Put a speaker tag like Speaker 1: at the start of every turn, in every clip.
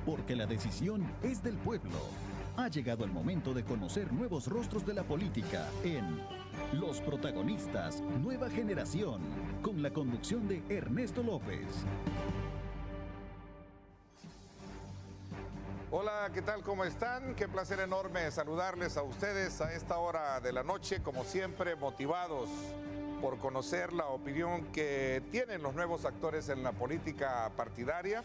Speaker 1: porque la decisión es del pueblo. Ha llegado el momento de conocer nuevos rostros de la política en Los Protagonistas, Nueva Generación, con la conducción de Ernesto López.
Speaker 2: Hola, ¿qué tal? ¿Cómo están? Qué placer enorme saludarles a ustedes a esta hora de la noche, como siempre, motivados por conocer la opinión que tienen los nuevos actores en la política partidaria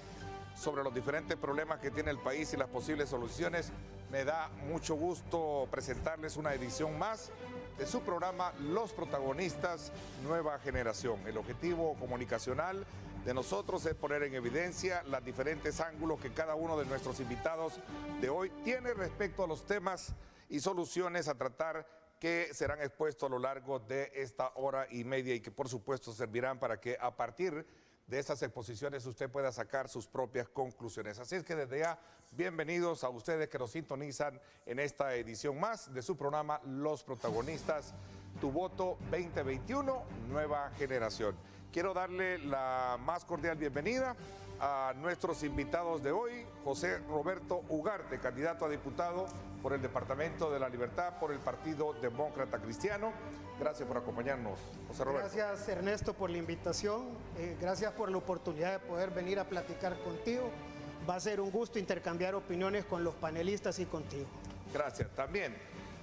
Speaker 2: sobre los diferentes problemas que tiene el país y las posibles soluciones. Me da mucho gusto presentarles una edición más de su programa Los Protagonistas, Nueva Generación. El objetivo comunicacional de nosotros es poner en evidencia los diferentes ángulos que cada uno de nuestros invitados de hoy tiene respecto a los temas y soluciones a tratar que serán expuestos a lo largo de esta hora y media y que por supuesto servirán para que a partir de estas exposiciones usted pueda sacar sus propias conclusiones. Así es que desde ya, bienvenidos a ustedes que nos sintonizan en esta edición más de su programa Los Protagonistas, Tu Voto 2021, Nueva Generación. Quiero darle la más cordial bienvenida a nuestros invitados de hoy, José Roberto Ugarte, candidato a diputado por el Departamento de la Libertad por el Partido Demócrata Cristiano. Gracias por acompañarnos, José Roberto.
Speaker 3: Gracias, Ernesto, por la invitación. Gracias por la oportunidad de poder venir a platicar contigo. Va a ser un gusto intercambiar opiniones con los panelistas y contigo.
Speaker 2: Gracias. También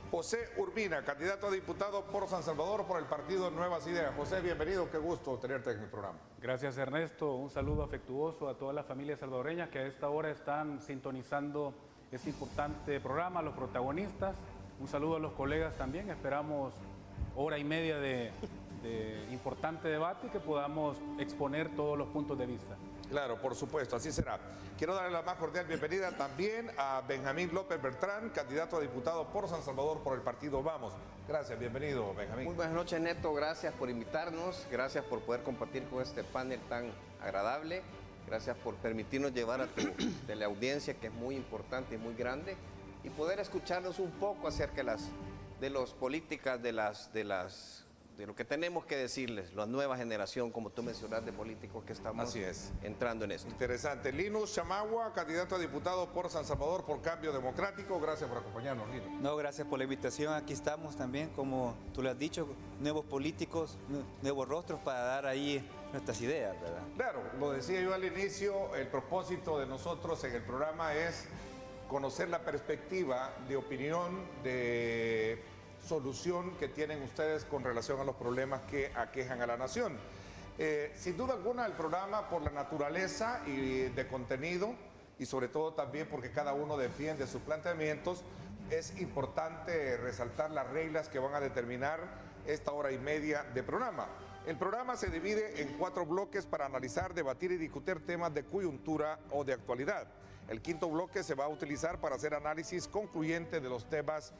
Speaker 2: José Urbina, candidato a diputado por San Salvador por el partido Nuevas Ideas. José, bienvenido, qué gusto tenerte en el programa.
Speaker 4: Gracias, Ernesto. Un saludo afectuoso a todas las familias salvadoreñas que a esta hora están sintonizando este importante programa, Los Protagonistas. Un saludo a los colegas también. Esperamos hora y media de importante debate y que podamos exponer todos los puntos de vista.
Speaker 2: Claro, por supuesto, así será. Quiero darle la más cordial bienvenida también a Benjamín López Beltrán, candidato a diputado por San Salvador por el partido Vamos. Gracias, bienvenido, Benjamín.
Speaker 5: Muy buenas noches, Neto. Gracias por invitarnos. Gracias por poder compartir con este panel tan agradable. Gracias por permitirnos llevar a tu teleaudiencia, que es muy importante y muy grande, y poder escucharnos un poco acerca de las políticas, de lo que tenemos que decirles, la nueva generación, como tú mencionas, de políticos que estamos entrando en esto.
Speaker 2: Interesante. Linus Chamagua, candidato a diputado por San Salvador por Cambio Democrático. Gracias por acompañarnos, Linus.
Speaker 6: No, gracias por la invitación. Aquí estamos también, como tú lo has dicho, nuevos políticos, nuevos rostros para dar ahí nuestras ideas, ¿verdad?
Speaker 2: Claro, lo decía yo al inicio, el propósito de nosotros en el programa es conocer la perspectiva de opinión, de solución que tienen ustedes con relación a los problemas que aquejan a la nación. Sin duda alguna el programa, por la naturaleza y de contenido y sobre todo también porque cada uno defiende sus planteamientos, es importante resaltar las reglas que van a determinar esta hora y media de programa. El programa se divide en 4 bloques para analizar, debatir y discutir temas de coyuntura o de actualidad. El quinto bloque se va a utilizar para hacer análisis concluyente de los temas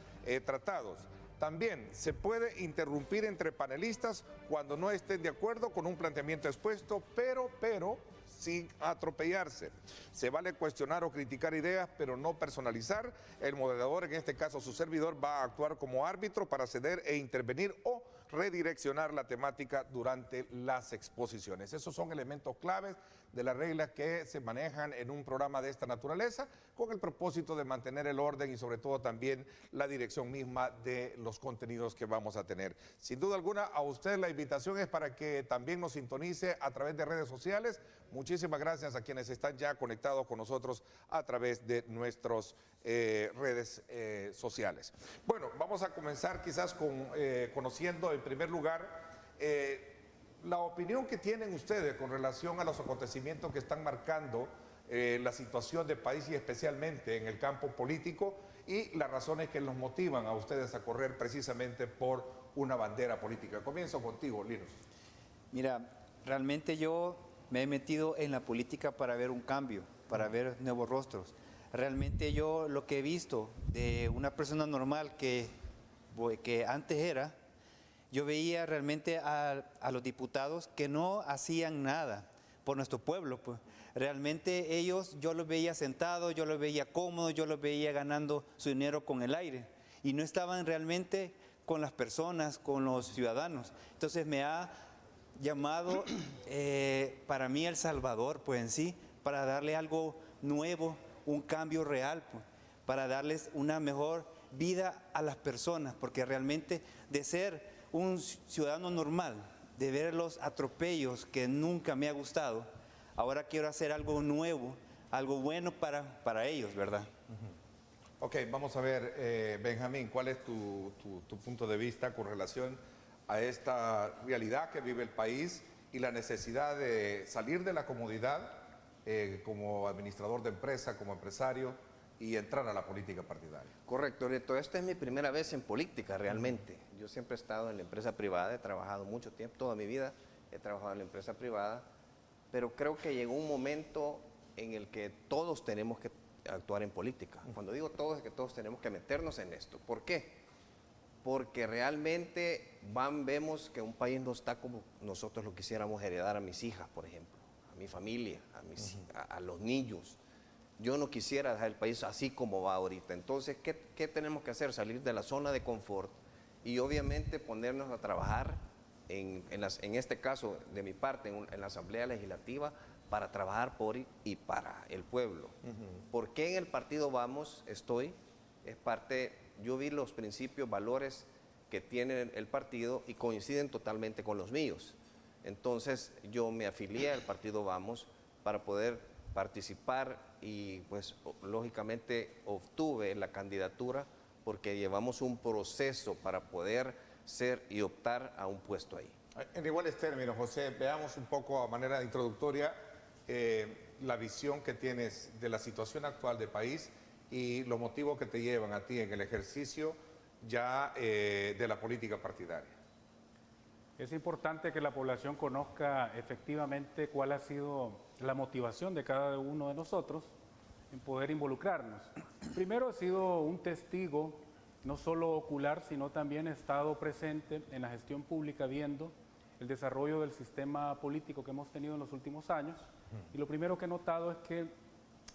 Speaker 2: tratados. También se puede interrumpir entre panelistas cuando no estén de acuerdo con un planteamiento expuesto, pero sin atropellarse. Se vale cuestionar o criticar ideas, pero no personalizar. El moderador, en este caso su servidor, va a actuar como árbitro para ceder e intervenir o redireccionar la temática durante las exposiciones. Esos son elementos claves de las reglas que se manejan en un programa de esta naturaleza, con el propósito de mantener el orden y sobre todo también la dirección misma de los contenidos que vamos a tener. Sin duda alguna, a usted la invitación es para que también nos sintonice a través de redes sociales. Muchísimas gracias a quienes están ya conectados con nosotros a través de nuestras redes sociales. Bueno, vamos a comenzar quizás conociendo en primer lugar la opinión que tienen ustedes con relación a los acontecimientos que están marcando la situación del país y especialmente en el campo político y las razones que los motivan a ustedes a correr precisamente por una bandera política. Comienzo contigo, Linus.
Speaker 6: Mira, realmente yo me he metido en la política para ver un cambio, para ver nuevos rostros. Realmente yo lo que he visto de una persona normal que antes era, yo veía realmente a los diputados que no hacían nada por nuestro pueblo, pues. Realmente ellos, yo los veía sentados, yo los veía cómodos, yo los veía ganando su dinero con el aire y no estaban realmente con las personas, con los ciudadanos. Entonces me ha llamado para mí El Salvador, pues en sí, para darle algo nuevo, un cambio real, pues, para darles una mejor vida a las personas, porque realmente de ser un ciudadano normal, de ver los atropellos que nunca me ha gustado, ahora quiero hacer algo nuevo, algo bueno para ellos, ¿verdad?
Speaker 2: Ok, vamos a ver, Benjamín, ¿cuál es tu punto de vista con relación a esta realidad que vive el país y la necesidad de salir de la comodidad como administrador de empresa, como empresario, y entrar a la política partidaria?
Speaker 5: Correcto, Neto. Esta es mi primera vez en política realmente. Yo siempre he estado en la empresa privada, he trabajado mucho tiempo, toda mi vida he trabajado en la empresa privada, pero creo que llegó un momento en el que todos tenemos que actuar en política. Cuando digo todos, es que todos tenemos que meternos en esto. ¿Por qué? Porque realmente vemos que un país no está como nosotros lo quisiéramos heredar a mis hijas, por ejemplo, a mi familia, a los niños. Yo no quisiera dejar el país así como va ahorita. Entonces, ¿qué tenemos que hacer? Salir de la zona de confort y obviamente ponernos a trabajar, en este caso, de mi parte, en la Asamblea Legislativa, para trabajar por y para el pueblo. ¿Por qué en el partido Vamos estoy? Es parte, yo vi los principios, valores que tiene el partido y coinciden totalmente con los míos. Entonces, yo me afilié al partido Vamos para poder participar y pues lógicamente obtuve la candidatura porque llevamos un proceso para poder ser y optar a un puesto ahí.
Speaker 2: En iguales términos, José, veamos un poco a manera introductoria la visión que tienes de la situación actual del país y los motivos que te llevan a ti en el ejercicio ya de la política partidaria.
Speaker 4: Es importante que la población conozca efectivamente cuál ha sido la motivación de cada uno de nosotros en poder involucrarnos. Primero, he sido un testigo, no solo ocular, sino también he estado presente en la gestión pública viendo el desarrollo del sistema político que hemos tenido en los últimos años. Y lo primero que he notado es que,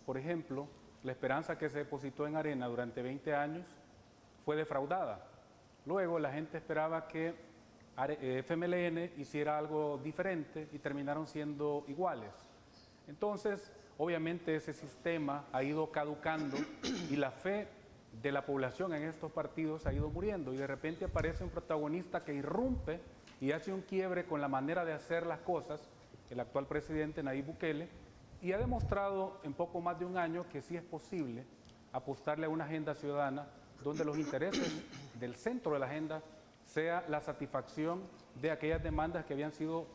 Speaker 4: por ejemplo, la esperanza que se depositó en Arena durante 20 años fue defraudada. Luego la gente esperaba que FMLN hiciera algo diferente y terminaron siendo iguales. Entonces, obviamente ese sistema ha ido caducando y la fe de la población en estos partidos ha ido muriendo y de repente aparece un protagonista que irrumpe y hace un quiebre con la manera de hacer las cosas, el actual presidente Nayib Bukele, y ha demostrado en poco más de un año que sí es posible apostarle a una agenda ciudadana donde los intereses del centro de la agenda sea la satisfacción de aquellas demandas que habían sido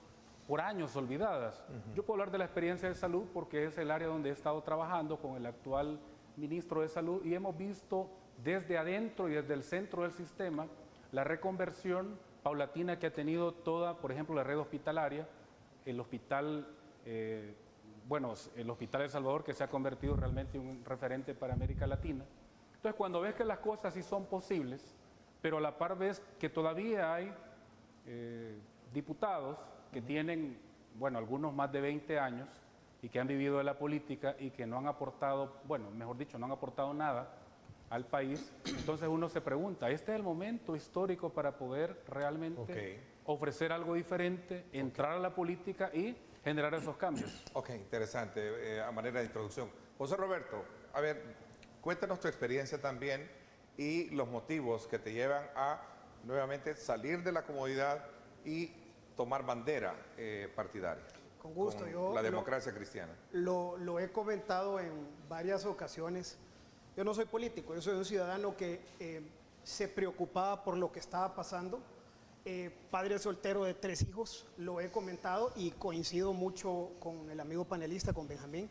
Speaker 4: por años olvidadas. Yo puedo hablar de la experiencia de salud porque es el área donde he estado trabajando con el actual ministro de Salud y hemos visto desde adentro y desde el centro del sistema la reconversión paulatina que ha tenido toda, por ejemplo, la red hospitalaria, el hospital, el Hospital El Salvador, que se ha convertido realmente en un referente para América Latina. Entonces, cuando ves que las cosas sí son posibles, pero a la par ves que todavía hay diputados que tienen, algunos más de 20 años y que han vivido de la política y que no han aportado, no han aportado nada al país, entonces uno se pregunta, ¿este es el momento histórico para poder realmente ofrecer algo diferente, entrar a la política y generar esos cambios?
Speaker 2: Ok, interesante, a manera de introducción. José Roberto, a ver, cuéntanos tu experiencia también y los motivos que te llevan a nuevamente salir de la comodidad y tomar bandera partidaria.
Speaker 3: Con gusto.
Speaker 2: Con la democracia cristiana.
Speaker 3: Lo he comentado en varias ocasiones. Yo no soy político, yo soy un ciudadano que se preocupaba por lo que estaba pasando. Padre soltero de 3 hijos, lo he comentado y coincido mucho con el amigo panelista, con Benjamín,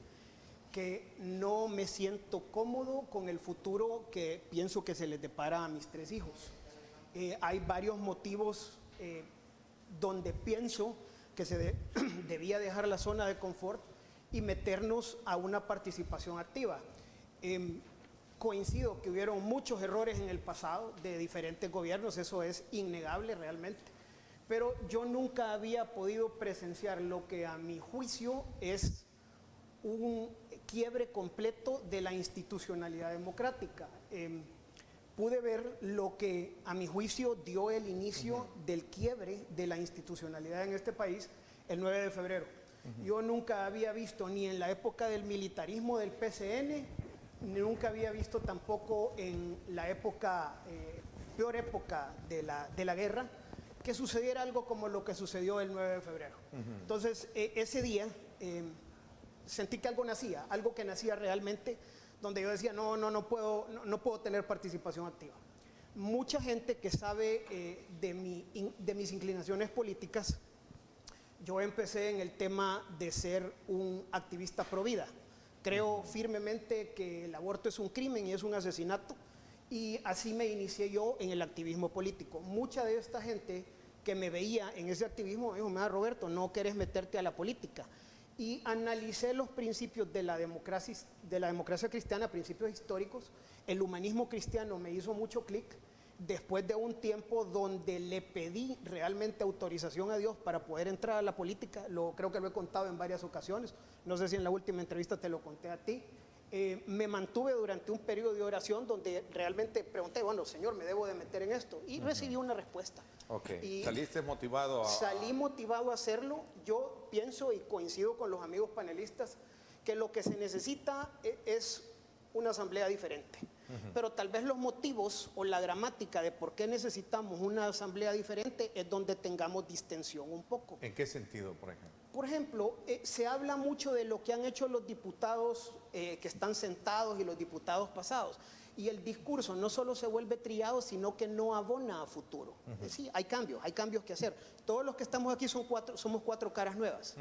Speaker 3: que no me siento cómodo con el futuro que pienso que se les depara a mis 3 hijos. Hay varios motivos donde pienso que se debía dejar la zona de confort y meternos a una participación activa. Coincido que hubieron muchos errores en el pasado de diferentes gobiernos, eso es innegable realmente, pero yo nunca había podido presenciar lo que a mi juicio es un quiebre completo de la institucionalidad democrática. Pude ver lo que a mi juicio dio el inicio del quiebre de la institucionalidad en este país el 9 de febrero. Yo nunca había visto ni en la época del militarismo del PCN nunca había visto tampoco en la época, peor época de la guerra, que sucediera algo como lo que sucedió el 9 de febrero. Entonces, ese día sentí que algo que nacía realmente, donde yo decía, no puedo tener participación activa. Mucha gente que sabe de mis inclinaciones políticas, yo empecé en el tema de ser un activista pro vida. Creo firmemente que el aborto es un crimen y es un asesinato, y así me inicié yo en el activismo político. Mucha de esta gente que me veía en ese activismo me dijo, mira, Roberto, no querés meterte a la política. Y analicé los principios de la democracia cristiana, principios históricos. El humanismo cristiano me hizo mucho clic después de un tiempo donde le pedí realmente autorización a Dios para poder entrar a la política. Creo que lo he contado en varias ocasiones, no sé si en la última entrevista te lo conté a ti. Me mantuve durante un periodo de oración donde realmente pregunté, bueno, Señor, ¿me debo de meter en esto? Y recibí una respuesta.
Speaker 2: Okay. ¿Saliste motivado a...?
Speaker 3: Salí motivado a hacerlo. Yo pienso y coincido con los amigos panelistas que lo que se necesita es una asamblea diferente. Pero tal vez los motivos o la gramática de por qué necesitamos una asamblea diferente es donde tengamos distensión un poco.
Speaker 2: ¿En qué sentido, por ejemplo?
Speaker 3: Por ejemplo, se habla mucho de lo que han hecho los diputados que están sentados y los diputados pasados. Y el discurso no solo se vuelve trillado, sino que no abona a futuro. Sí, hay cambios que hacer. Todos los que estamos aquí somos cuatro caras nuevas.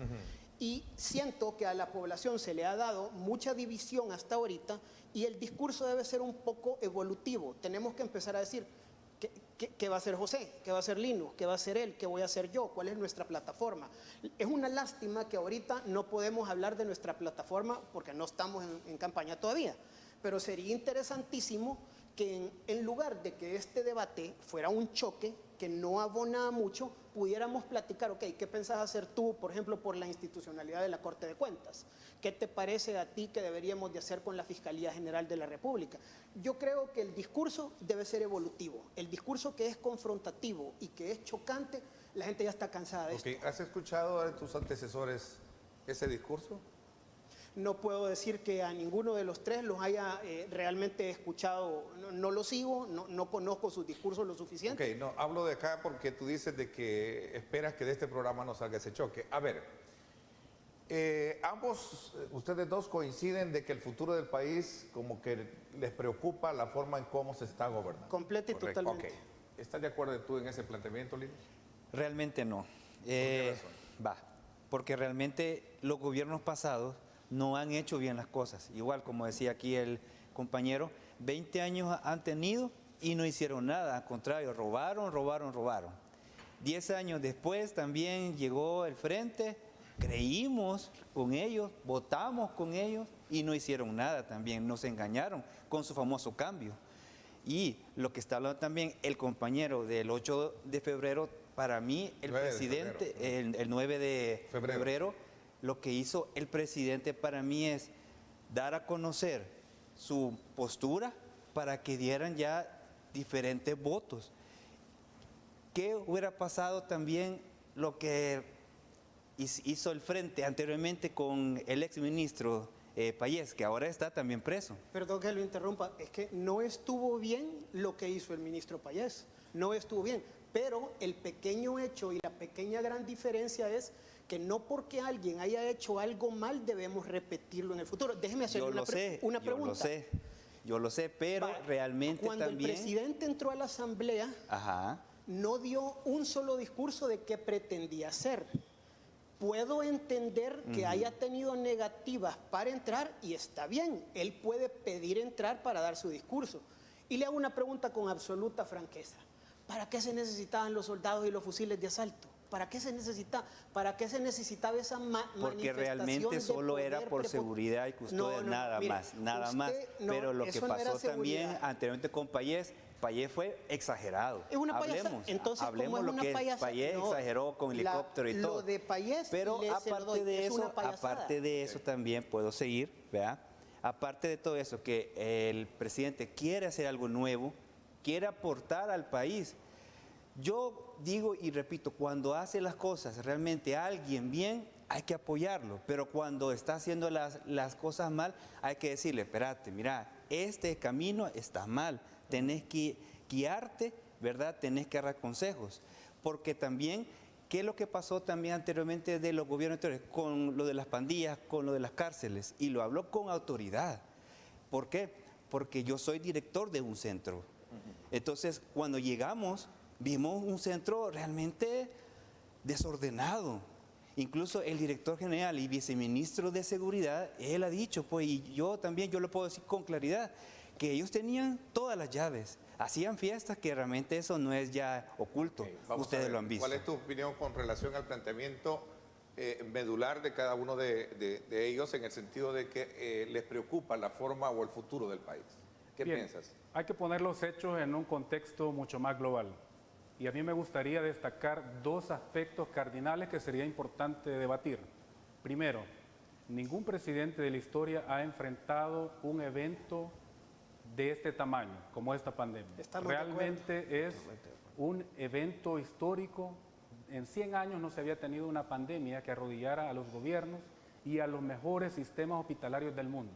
Speaker 3: Y siento que a la población se le ha dado mucha división hasta ahorita y el discurso debe ser un poco evolutivo. Tenemos que empezar a decir, ¿qué va a hacer José? ¿Qué va a hacer Linus? ¿Qué va a hacer él? ¿Qué voy a hacer yo? ¿Cuál es nuestra plataforma? Es una lástima que ahorita no podemos hablar de nuestra plataforma porque no estamos en campaña todavía. Pero sería interesantísimo que en lugar de que este debate fuera un choque que no abona mucho, pudiéramos platicar, ok, ¿qué pensás hacer tú, por ejemplo, por la institucionalidad de la Corte de Cuentas? ¿Qué te parece a ti que deberíamos de hacer con la Fiscalía General de la República? Yo creo que el discurso debe ser evolutivo. El discurso que es confrontativo y que es chocante, la gente ya está cansada de esto.
Speaker 2: ¿Has escuchado de tus antecesores ese discurso?
Speaker 3: No puedo decir que a ninguno de los tres los haya realmente escuchado, no lo sigo, no conozco sus discursos lo suficiente.
Speaker 2: Ok, no, hablo de acá porque tú dices de que esperas que de este programa no salga ese choque. A ver, ambos, ustedes dos coinciden de que el futuro del país como que les preocupa la forma en cómo se está gobernando.
Speaker 3: Completa y totalmente.
Speaker 2: Ok, ¿estás de acuerdo tú en ese planteamiento, Linus?
Speaker 6: Realmente no.
Speaker 2: ¿Por qué razón?
Speaker 6: Porque realmente los gobiernos pasados no han hecho bien las cosas. Igual, como decía aquí el compañero, 20 años han tenido y no hicieron nada. Al contrario, robaron. 10 años después también llegó el Frente, creímos con ellos, votamos con ellos y no hicieron nada también. Nos engañaron con su famoso cambio. Y lo que está hablando también el compañero del 8 de febrero, para mí el presidente, el 9 de febrero, lo que hizo el presidente para mí es dar a conocer su postura para que dieran ya diferentes votos. ¿Qué hubiera pasado también lo que hizo el Frente anteriormente con el exministro Payés, que ahora está también preso?
Speaker 3: Perdón que lo interrumpa, es que no estuvo bien lo que hizo el ministro Payés, no estuvo bien, pero el pequeño hecho y la pequeña gran una es que no porque alguien haya hecho algo mal debemos repetirlo en el futuro. Déjeme hacer una pregunta.
Speaker 6: Yo lo sé, pero realmente
Speaker 3: cuando
Speaker 6: también...
Speaker 3: el presidente entró a la asamblea, no dio un solo discurso de qué pretendía hacer. Puedo entender que haya tenido negativas para entrar y está bien, él puede pedir entrar para dar su discurso. Y le hago una pregunta con absoluta franqueza. ¿Para qué se necesitaban los soldados y los fusiles de asalto? ¿Para qué se necesitaba esa manifestación?
Speaker 6: Porque realmente solo era por seguridad y custodia, nada más. Pero lo que pasó también anteriormente con Payés fue exagerado.
Speaker 3: Es una payasada. Entonces,
Speaker 6: hablemos lo que Payés exageró con helicóptero y todo.
Speaker 3: Lo de Payés,
Speaker 6: pero aparte de eso también puedo seguir, ¿verdad? Aparte de todo eso, que el presidente quiere hacer algo nuevo, quiere aportar al país. Yo digo y repito, cuando hace las cosas realmente alguien bien, hay que apoyarlo, pero cuando está haciendo las cosas mal, hay que decirle, espérate, mira, este camino está mal, tenés que guiarte, ¿verdad? Tenés que dar consejos, porque también, ¿qué es lo que pasó también anteriormente de los gobiernos anteriores? Con lo de las pandillas, con lo de las cárceles, y lo habló con autoridad. ¿Por qué? Porque yo soy director de un centro. Entonces, cuando llegamos, vimos un centro realmente desordenado. Incluso el director general y viceministro de Seguridad, él ha dicho, pues, y yo también, yo lo puedo decir con claridad, que ellos tenían todas las llaves, hacían fiestas, que realmente eso no es ya oculto, ustedes lo han visto.
Speaker 2: ¿Cuál es tu opinión con relación al planteamiento medular de cada uno de ellos en el sentido de que les preocupa la forma o el futuro del país? ¿Qué piensas?
Speaker 4: Hay que poner los hechos en un contexto mucho más global. Y a mí me gustaría destacar dos aspectos cardinales que sería importante debatir. Primero, ningún presidente de la historia ha enfrentado un evento de este tamaño, como esta pandemia. Realmente es un evento histórico. En 100 años no se había tenido una pandemia que arrodillara a los gobiernos y a los mejores sistemas hospitalarios del mundo.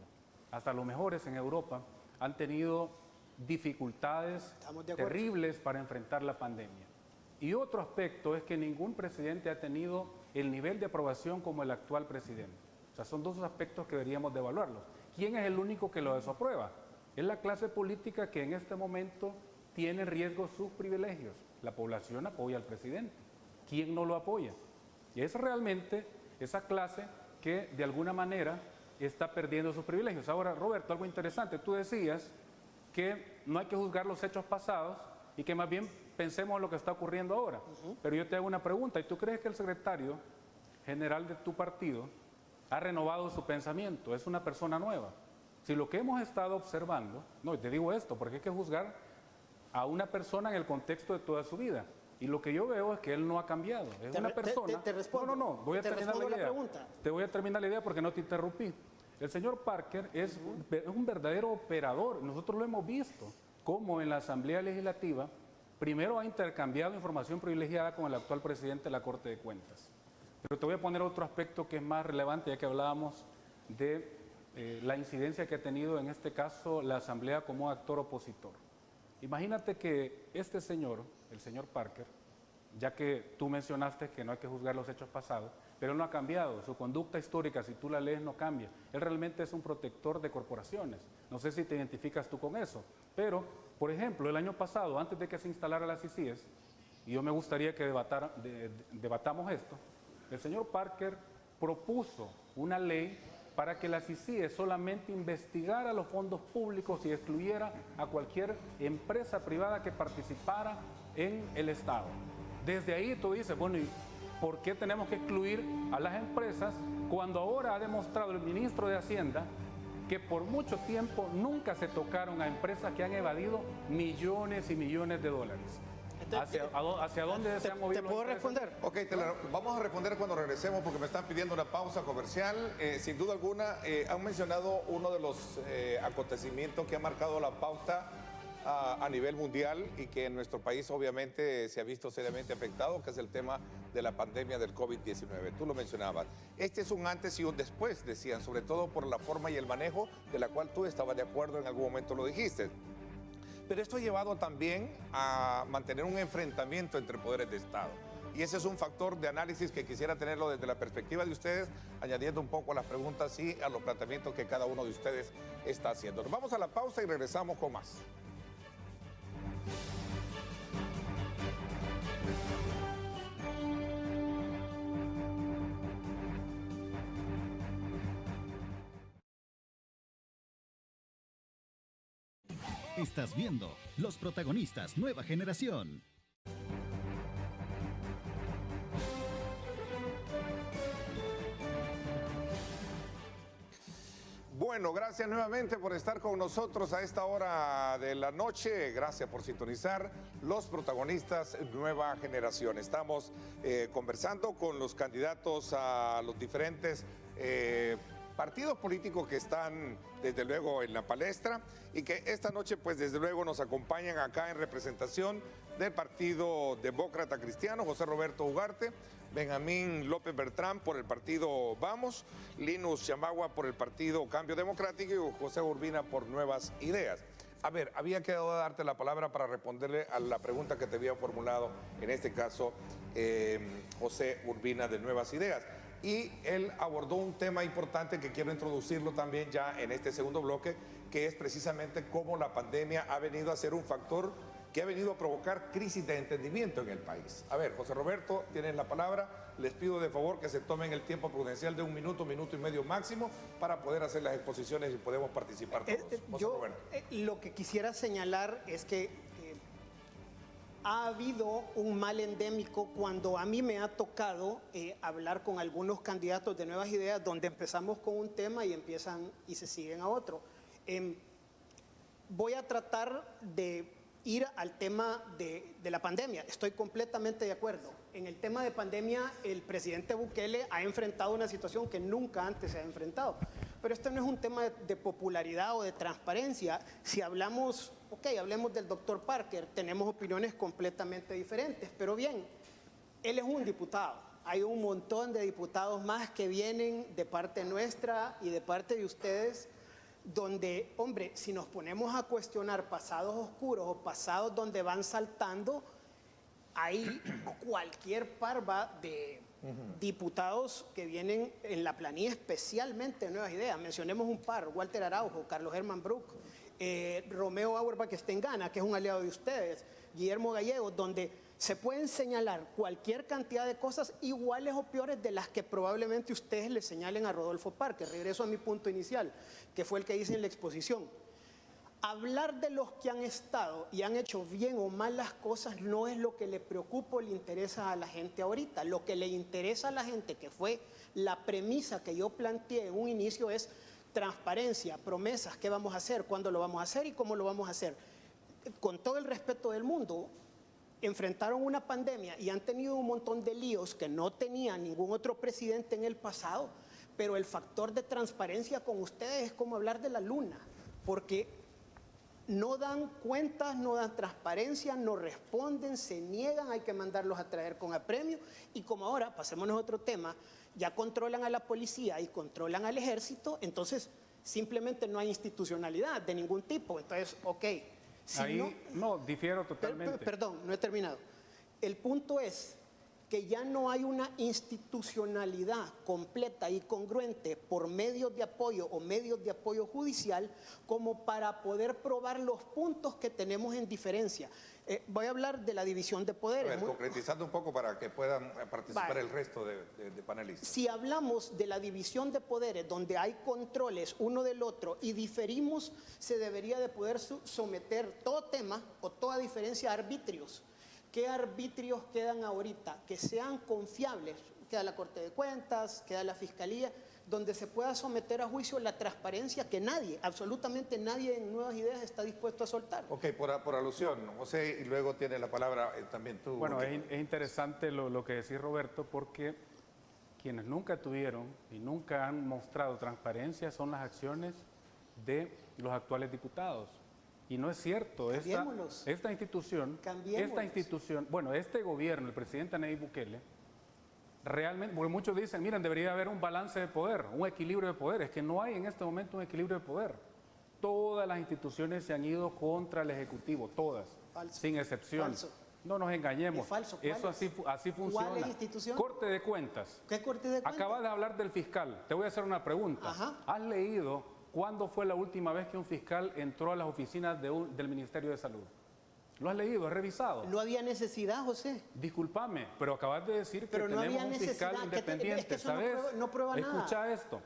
Speaker 4: Hasta los mejores en Europa han tenido dificultades terribles para enfrentar la pandemia. Y otro aspecto es que ningún presidente ha tenido el nivel de aprobación como el actual presidente. O sea, son dos aspectos que deberíamos de evaluarlos. ¿Quién es el único que lo desaprueba? Es la clase política que en este momento tiene en riesgo sus privilegios. La población apoya al presidente. ¿Quién no lo apoya? Y es realmente esa clase que de alguna manera está perdiendo sus privilegios. Ahora, Roberto, algo interesante. Tú decías que no hay que juzgar los hechos pasados y que más bien pensemos en lo que está ocurriendo ahora. Pero yo te hago una pregunta. ¿Y tú crees que el secretario general de tu partido ha renovado su pensamiento? ¿Es una persona nueva? Si lo que hemos estado observando, no, te digo esto, porque hay que juzgar a una persona en el contexto de toda su vida. Y lo que yo veo es que él no ha cambiado. Es una persona...
Speaker 3: Te respondo.
Speaker 4: No, voy a terminar la idea.
Speaker 3: Pregunta.
Speaker 4: Te voy a terminar la idea porque no te interrumpí. El señor Parker es un verdadero operador. Nosotros lo hemos visto, como en la Asamblea Legislativa, primero ha intercambiado información privilegiada con el actual presidente de la Corte de Cuentas. Pero te voy a poner otro aspecto que es más relevante, ya que hablábamos de la incidencia que ha tenido en este caso la Asamblea como actor opositor. Imagínate que este señor, el señor Parker, ya que tú mencionaste que no hay que juzgar los hechos pasados, pero él no ha cambiado, su conducta histórica, si tú la lees, no cambia. Él realmente es un protector de corporaciones. No sé si te identificas tú con eso, pero, por ejemplo, el año pasado, antes de que se instalara las CICIES, y yo me gustaría que debatamos esto, el señor Parker propuso una ley para que la CICIE solamente investigara los fondos públicos y excluyera a cualquier empresa privada que participara en el Estado. Desde ahí tú dices, bueno, ¿y por qué tenemos que excluir a las empresas cuando ahora ha demostrado el ministro de Hacienda que por mucho tiempo nunca se tocaron a empresas que han evadido millones y millones de dólares? ¿Hacia dónde se han movido?
Speaker 3: ¿Te puedo responder?
Speaker 2: Ok, vamos a responder cuando regresemos porque me están pidiendo una pausa comercial. Sin duda alguna, han mencionado uno de los acontecimientos que ha marcado la pauta a nivel mundial y que en nuestro país obviamente se ha visto seriamente afectado, que es el tema de la pandemia del COVID-19. Tú lo mencionabas. Este es un antes y un después, decían, sobre todo por la forma y el manejo de la cual tú estabas de acuerdo, en algún momento lo dijiste. Pero esto ha llevado también a mantener un enfrentamiento entre poderes de Estado. Y ese es un factor de análisis que quisiera tenerlo desde la perspectiva de ustedes, añadiendo un poco a las preguntas y a los planteamientos que cada uno de ustedes está haciendo. Nos vamos a la pausa y regresamos con más.
Speaker 1: Estás viendo Los Protagonistas Nueva Generación.
Speaker 2: Bueno, gracias nuevamente por estar con nosotros a esta hora de la noche. Gracias por sintonizar Los Protagonistas Nueva Generación. Estamos conversando con los candidatos a los diferentes partidos políticos que están desde luego en la palestra y que esta noche pues desde luego nos acompañan acá en representación del Partido Demócrata Cristiano, José Roberto Ugarte, Benjamín López Bertrán por el partido Vamos, Linus Chamagua por el partido Cambio Democrático y José Urbina por Nuevas Ideas. A ver, había quedado de darte la palabra para responderle a la pregunta que te había formulado, en este caso, José Urbina de Nuevas Ideas. Y él abordó un tema importante que quiero introducirlo también ya en este segundo bloque, que es precisamente cómo la pandemia ha venido a ser un factor que ha venido a provocar crisis de entendimiento en el país. A ver, José Roberto, tienen la palabra. Les pido de favor que se tomen el tiempo prudencial de 1 minuto, 1.5 minutos máximo para poder hacer las exposiciones y podemos participar todos. José Roberto.
Speaker 3: Lo que quisiera señalar es que ha habido un mal endémico cuando a mí me ha tocado hablar con algunos candidatos de Nuevas Ideas, donde empezamos con un tema y empiezan y se siguen a otro. Voy a tratar de ir al tema de la pandemia. Estoy completamente de acuerdo. En el tema de pandemia, el presidente Bukele ha enfrentado una situación que nunca antes se ha enfrentado. Pero esto no es un tema de popularidad o de transparencia. Si hablamos, hablemos del doctor Parker, tenemos opiniones completamente diferentes. Pero bien, él es un diputado. Hay un montón de diputados más que vienen de parte nuestra y de parte de ustedes, donde, hombre, si nos ponemos a cuestionar pasados oscuros o pasados donde van saltando, hay cualquier parva de diputados que vienen en la planilla, especialmente de Nuevas Ideas. Mencionemos un par: Walter Araujo, Carlos Herman Brook, Romeo Auerbach que está en Ghana, que es un aliado de ustedes, Guillermo Gallego, donde se pueden señalar cualquier cantidad de cosas iguales o peores de las que probablemente ustedes le señalen a Rodolfo Parker. Regreso a mi punto inicial, que fue el que hice en la exposición. Hablar de los que han estado y han hecho bien o mal las cosas no es lo que le preocupa o le interesa a la gente ahorita. Lo que le interesa a la gente, que fue la premisa que yo planteé en un inicio, es transparencia, promesas, qué vamos a hacer, cuándo lo vamos a hacer y cómo lo vamos a hacer. Con todo el respeto del mundo, enfrentaron una pandemia y han tenido un montón de líos que no tenía ningún otro presidente en el pasado, pero el factor de transparencia con ustedes es como hablar de la luna, porque no dan cuentas, no dan transparencia, no responden, se niegan, hay que mandarlos a traer con apremio. Y como ahora, pasémonos a otro tema, ya controlan a la policía y controlan al ejército, entonces simplemente no hay institucionalidad de ningún tipo. Entonces, si
Speaker 4: ahí no, difiero totalmente.
Speaker 3: Perdón, no he terminado. El punto es que ya no hay una institucionalidad completa y congruente por medios de apoyo o medios de apoyo judicial como para poder probar los puntos que tenemos en diferencia. Voy a hablar de la división de poderes.
Speaker 2: A ver, concretizando un poco para que puedan participar el resto de panelistas.
Speaker 3: Si hablamos de la división de poderes, donde hay controles uno del otro y diferimos, se debería de poder someter todo tema o toda diferencia a arbitrios. ¿Qué arbitrios quedan ahorita? Que sean confiables. Queda la Corte de Cuentas, queda la Fiscalía, donde se pueda someter a juicio la transparencia que nadie, absolutamente nadie en Nuevas Ideas está dispuesto a soltar.
Speaker 2: Ok, por alusión, José, y luego tiene la palabra también tú.
Speaker 4: Bueno, es interesante lo que decís, Roberto, porque quienes nunca tuvieron y nunca han mostrado transparencia son las acciones de los actuales diputados. Y no es cierto, esta institución, bueno, este gobierno, el presidente Nayib Bukele, realmente, porque muchos dicen, miren, debería haber un balance de poder, un equilibrio de poder. Es que no hay en este momento un equilibrio de poder. Todas las instituciones se han ido contra el Ejecutivo, todas,
Speaker 3: falso,
Speaker 4: sin excepción.
Speaker 3: Falso.
Speaker 4: No nos engañemos.
Speaker 3: Es falso.
Speaker 4: Eso así funciona.
Speaker 3: ¿Cuál es institución?
Speaker 4: Corte de Cuentas.
Speaker 3: ¿Qué Corte de Cuentas?
Speaker 4: Acabas de hablar del fiscal. Te voy a hacer una pregunta.
Speaker 3: Ajá.
Speaker 4: ¿Has leído cuándo fue la última vez que un fiscal entró a las oficinas del Ministerio de Salud? ¿Lo has leído? ¿Has revisado?
Speaker 3: No había necesidad, José.
Speaker 4: Discúlpame, pero acabas de decir que
Speaker 3: Pero no
Speaker 4: tenemos
Speaker 3: había
Speaker 4: un fiscal
Speaker 3: necesidad.
Speaker 4: independiente.
Speaker 3: Es que eso
Speaker 4: ¿Sabes?
Speaker 3: no prueba nada.
Speaker 4: Escucha esto.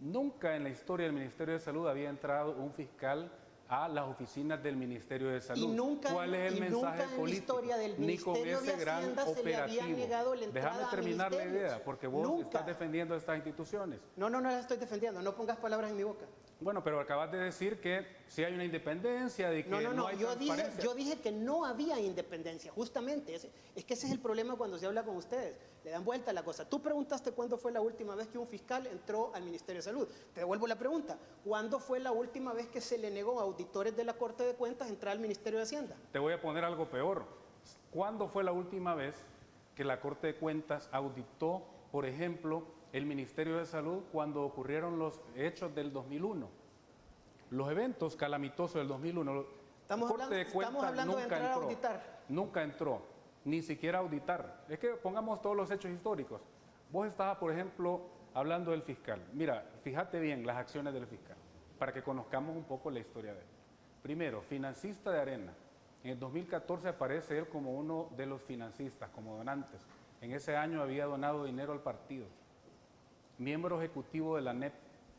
Speaker 4: Nunca en la historia del Ministerio de Salud había entrado un fiscal a las oficinas del Ministerio de Salud.
Speaker 3: Y nunca,
Speaker 4: ¿Cuál es el mensaje
Speaker 3: en
Speaker 4: político?
Speaker 3: la historia del
Speaker 4: Ni con
Speaker 3: Ministerio
Speaker 4: ese
Speaker 3: de
Speaker 4: gran
Speaker 3: Hacienda se le había
Speaker 4: operativo.
Speaker 3: negado la entrada
Speaker 4: Déjame
Speaker 3: a
Speaker 4: terminar la
Speaker 3: ministerios.
Speaker 4: idea, porque vos
Speaker 3: Nunca.
Speaker 4: estás defendiendo estas instituciones.
Speaker 3: No las estoy defendiendo, no pongas palabras en mi boca.
Speaker 4: Bueno, pero acabas de decir que sí hay una independencia, de que no hay transparencia.
Speaker 3: Yo dije que no había independencia, justamente. Es que ese es el problema cuando se habla con ustedes. Le dan vuelta a la cosa. Tú preguntaste cuándo fue la última vez que un fiscal entró al Ministerio de Salud. Te devuelvo la pregunta. ¿Cuándo fue la última vez que se le negó a auditores de la Corte de Cuentas entrar al Ministerio de Hacienda?
Speaker 4: Te voy a poner algo peor. ¿Cuándo fue la última vez que la Corte de Cuentas auditó, por ejemplo, el Ministerio de Salud cuando ocurrieron los hechos del 2001? Los eventos calamitosos del 2001.
Speaker 3: Estamos hablando de entrar a auditar.
Speaker 4: Nunca entró, ni siquiera a auditar. Es que pongamos todos los hechos históricos. Vos estabas, por ejemplo, hablando del fiscal. Mira, fíjate bien las acciones del fiscal, para que conozcamos un poco la historia de él. Primero, financista de Arena. En el 2014 aparece él como uno de los financistas, como donantes. En ese año había donado dinero al partido. Miembro ejecutivo de la NEP.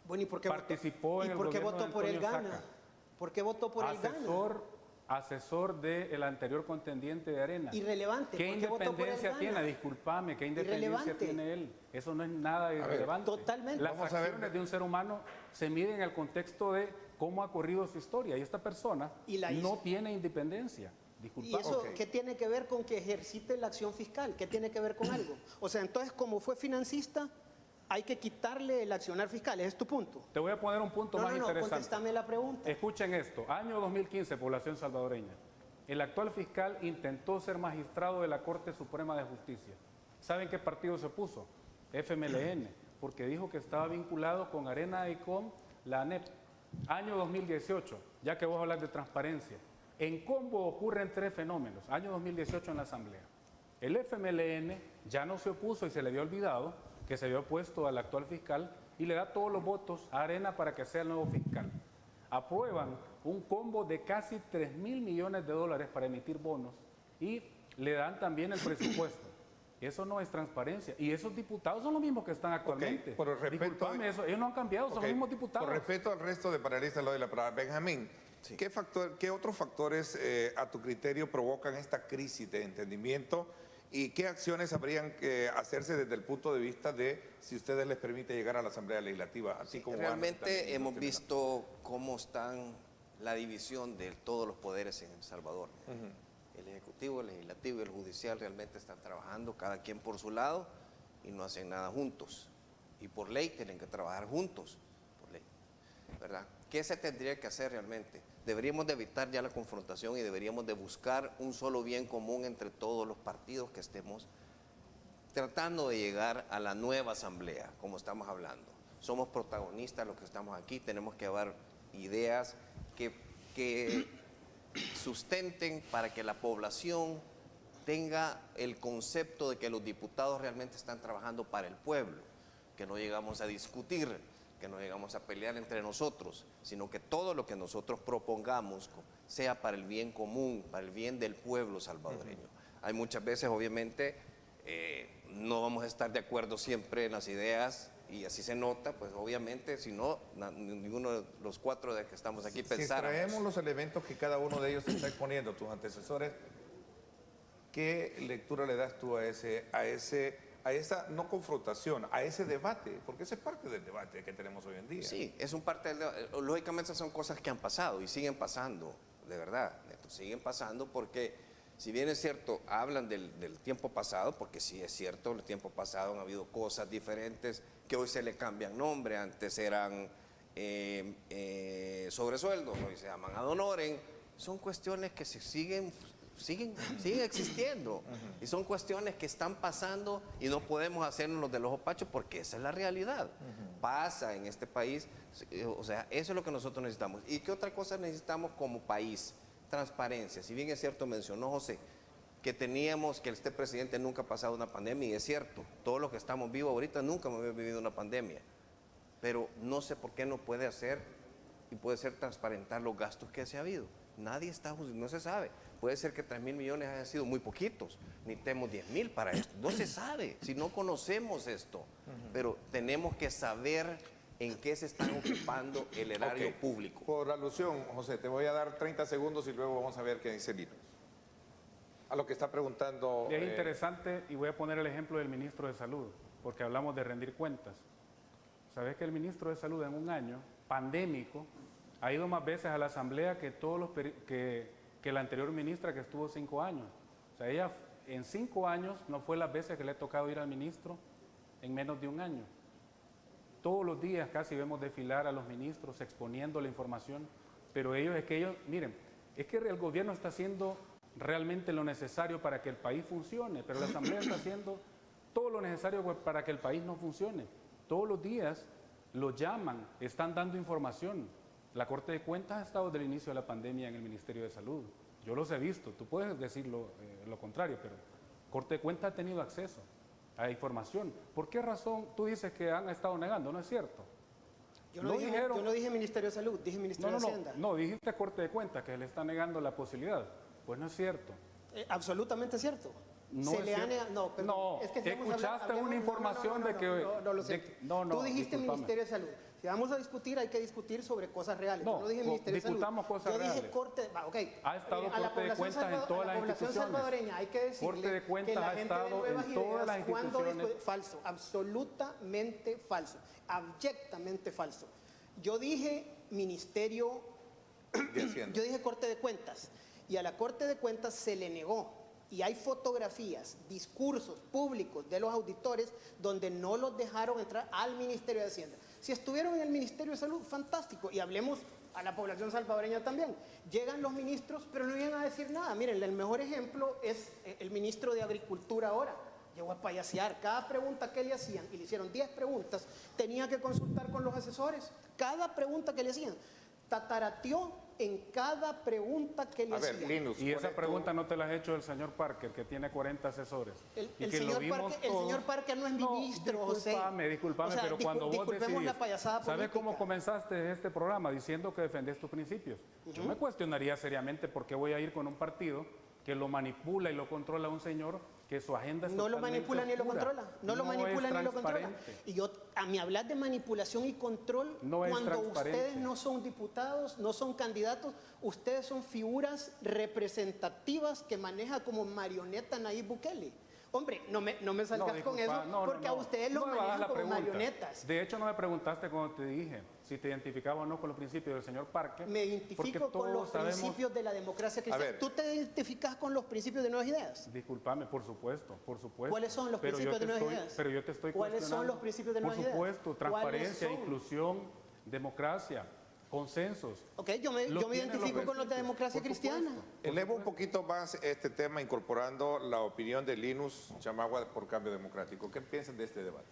Speaker 3: Bueno, ¿y por qué
Speaker 4: participó en el gobierno
Speaker 3: votó por el
Speaker 4: Antonio
Speaker 3: Gana?
Speaker 4: Saca.
Speaker 3: ¿Por qué votó por el Gana?
Speaker 4: Asesor del anterior contendiente de Arena.
Speaker 3: Irrelevante.
Speaker 4: ¿Qué independencia tiene? Discúlpame, ¿qué independencia tiene él? Eso no es nada irrelevante.
Speaker 3: Totalmente.
Speaker 4: Las acciones de un ser humano se miden en el contexto de cómo ha corrido su historia. Y esta persona no tiene independencia. Disculpa.
Speaker 3: ¿Y eso qué tiene que ver con que ejercite la acción fiscal? ¿Qué tiene que ver con algo? O sea, entonces, como fue financista, hay que quitarle el accionar fiscal. ¿Ese es tu punto?
Speaker 4: Te voy a poner un punto más interesante.
Speaker 3: Contéstame la pregunta.
Speaker 4: Escuchen esto. Año 2015, población salvadoreña. El actual fiscal intentó ser magistrado de la Corte Suprema de Justicia. ¿Saben qué partido se puso? FMLN, porque dijo que estaba vinculado con Arena y con la ANEP. Año 2018, ya que vos hablas de transparencia. En Combo ocurren 3 fenómenos. Año 2018 en la Asamblea. El FMLN ya no se opuso y se le había olvidado que se había opuesto al actual fiscal y le da todos los votos a Arena para que sea el nuevo fiscal. Aprueban un combo de casi 3.000 millones de dólares para emitir bonos y le dan también el presupuesto. Eso no es transparencia. Y esos diputados son los mismos que están actualmente.
Speaker 2: Por respeto,
Speaker 4: disculpame, ellos no han cambiado, son los mismos diputados.
Speaker 2: Por respeto al resto de panelistas, le doy la palabra. Benjamín,
Speaker 5: Sí.
Speaker 2: ¿qué otros factores a tu criterio provocan esta crisis de entendimiento y qué acciones habrían que hacerse desde el punto de vista de si ustedes les permite llegar a la Asamblea Legislativa? Así como
Speaker 5: realmente hemos visto cómo están la división de todos los poderes en El Salvador. El Ejecutivo, el Legislativo y el Judicial realmente están trabajando cada quien por su lado y no hacen nada juntos. Y por ley tienen que trabajar juntos, por ley, ¿verdad? ¿Qué se tendría que hacer realmente? Deberíamos de evitar ya la confrontación y deberíamos de buscar un solo bien común entre todos los partidos que estemos tratando de llegar a la nueva asamblea, como estamos hablando. Somos protagonistas los que estamos aquí, tenemos que llevar ideas que sustenten para que la población tenga el concepto de que los diputados realmente están trabajando para el pueblo, que no llegamos a discutir, que no llegamos a pelear entre nosotros, sino que todo lo que nosotros propongamos sea para el bien común, para el bien del pueblo salvadoreño. Hay muchas veces, obviamente, no vamos a estar de acuerdo siempre en las ideas, y así se nota, pues obviamente, si no, ninguno de los 4 de que estamos aquí pensáramos.
Speaker 2: Si extraemos los elementos que cada uno de ellos está exponiendo, tus antecesores, ¿qué lectura le das tú a esa no confrontación, a ese debate? Porque ese es parte del debate que tenemos hoy en día.
Speaker 5: Sí, es un parte del debate. Lógicamente son cosas que han pasado y siguen pasando, de verdad, Neto, siguen pasando porque, si bien es cierto, hablan del tiempo pasado, porque sí es cierto, el tiempo pasado han habido cosas diferentes que hoy se le cambian nombre, antes eran sobresueldos, hoy se llaman ad honorem, son cuestiones que se siguen existiendo y son cuestiones que están pasando y no podemos hacernos los de los opachos porque esa es la realidad. Pasa en este país, o sea, eso es lo que nosotros necesitamos. ¿Y qué otra cosa necesitamos como país? Transparencia. Si bien es cierto, mencionó José que este presidente nunca ha pasado una pandemia, y es cierto, todos los que estamos vivos ahorita nunca hemos vivido una pandemia, pero no sé por qué no puede hacer y puede ser transparentar los gastos que se ha habido. Nadie está, no se sabe. Puede ser que 3.000 millones hayan sido muy poquitos, necesitemos 10.000 para esto. No se sabe, si no conocemos esto. Pero tenemos que saber en qué se están ocupando el erario público.
Speaker 2: Por alusión, José, te voy a dar 30 segundos y luego vamos a ver qué dice Lino. A lo que está preguntando...
Speaker 4: Es interesante, y voy a poner el ejemplo del ministro de Salud, porque hablamos de rendir cuentas. ¿Sabes que el ministro de Salud en un año pandémico, ha ido más veces a la asamblea que que la anterior ministra que estuvo 5 años. O sea, ella en 5 años no fue las veces que le ha tocado ir al ministro en menos de un año. Todos los días casi vemos desfilar a los ministros exponiendo la información, pero miren, es que el gobierno está haciendo realmente lo necesario para que el país funcione, pero la asamblea está haciendo todo lo necesario para que el país no funcione. Todos los días lo llaman, están dando información. La Corte de Cuentas ha estado desde el inicio de la pandemia en el Ministerio de Salud. Yo los he visto, tú puedes decir lo contrario, pero Corte de Cuentas ha tenido acceso a información. ¿Por qué razón tú dices que han estado negando? No es cierto.
Speaker 3: Yo no dije Ministerio de Salud, dije Ministerio de Hacienda.
Speaker 4: No, dijiste Corte de Cuentas que le está negando la posibilidad. Pues no es cierto.
Speaker 3: Absolutamente cierto.
Speaker 4: No es cierto. Es que si escuchaste una información de que...
Speaker 3: No lo sé. Tú dijiste Ministerio de Salud. Si vamos a discutir, hay que discutir sobre cosas reales. Yo no dije Ministerio de Salud.
Speaker 4: Discutamos cosas reales.
Speaker 3: Yo dije Corte...
Speaker 4: Ha estado Corte de Cuentas en todas las instituciones.
Speaker 3: A la población salvadoreña hay que decirle
Speaker 4: Corte de Cuentas
Speaker 3: que la
Speaker 4: ha
Speaker 3: gente
Speaker 4: estado
Speaker 3: de Nuevas
Speaker 4: en todas las
Speaker 3: Ideas,
Speaker 4: instituciones.
Speaker 3: falso, absolutamente falso, abyectamente falso. Yo dije Ministerio... Yo dije Corte de Cuentas. Y a la Corte de Cuentas se le negó. Y hay fotografías, discursos públicos de los auditores donde no los dejaron entrar al Ministerio de Hacienda. Si estuvieron en el Ministerio de Salud, fantástico. Y hablemos a la población salvadoreña también. Llegan los ministros, pero no llegan a decir nada. Miren, el mejor ejemplo es el ministro de Agricultura ahora. Llegó a payasear. Cada pregunta que le hacían, y le hicieron 10 preguntas, tenía que consultar con los asesores. Cada pregunta que le hacían. Tatarateó en cada pregunta que le hacían.
Speaker 2: Linus,
Speaker 4: y esa pregunta no te la has hecho el señor Parker, que tiene 40 asesores.
Speaker 3: El señor Parker no es ministro, José.
Speaker 4: Disculpame, o sea, pero cuando vos decidís,
Speaker 3: la payasada política.
Speaker 4: ¿Sabes cómo comenzaste este programa? Diciendo que defendés tus principios. Yo me cuestionaría seriamente por qué voy a ir con un partido que lo manipula y lo controla un señor que su agenda es
Speaker 3: no lo manipula ni lo controla, no lo manipula ni lo controla. Y a mí hablar de manipulación y control, cuando ustedes no son diputados, no son candidatos, ustedes son figuras representativas que maneja como marioneta Nayib Bukele. Hombre, no me salgas con eso, porque a ustedes los manejan como marionetas.
Speaker 4: De hecho, no me preguntaste cuando te dije si te identificaba o no con los principios del señor Parker.
Speaker 3: Me identifico con los principios de la democracia cristiana. ¿Tú te identificas con los principios de Nuevas Ideas?
Speaker 4: Discúlpame, por supuesto.
Speaker 3: ¿Cuáles son los principios de Nuevas Ideas?
Speaker 4: Pero yo te estoy
Speaker 3: ¿Cuáles son los principios de Nuevas Ideas?
Speaker 4: Por supuesto, transparencia, inclusión, democracia, consensos.
Speaker 3: Ok, yo me identifico con los de democracia cristiana.
Speaker 2: Elevo un poquito más este tema incorporando la opinión de Linus Chamagua por Cambio Democrático. ¿Qué piensan de este debate?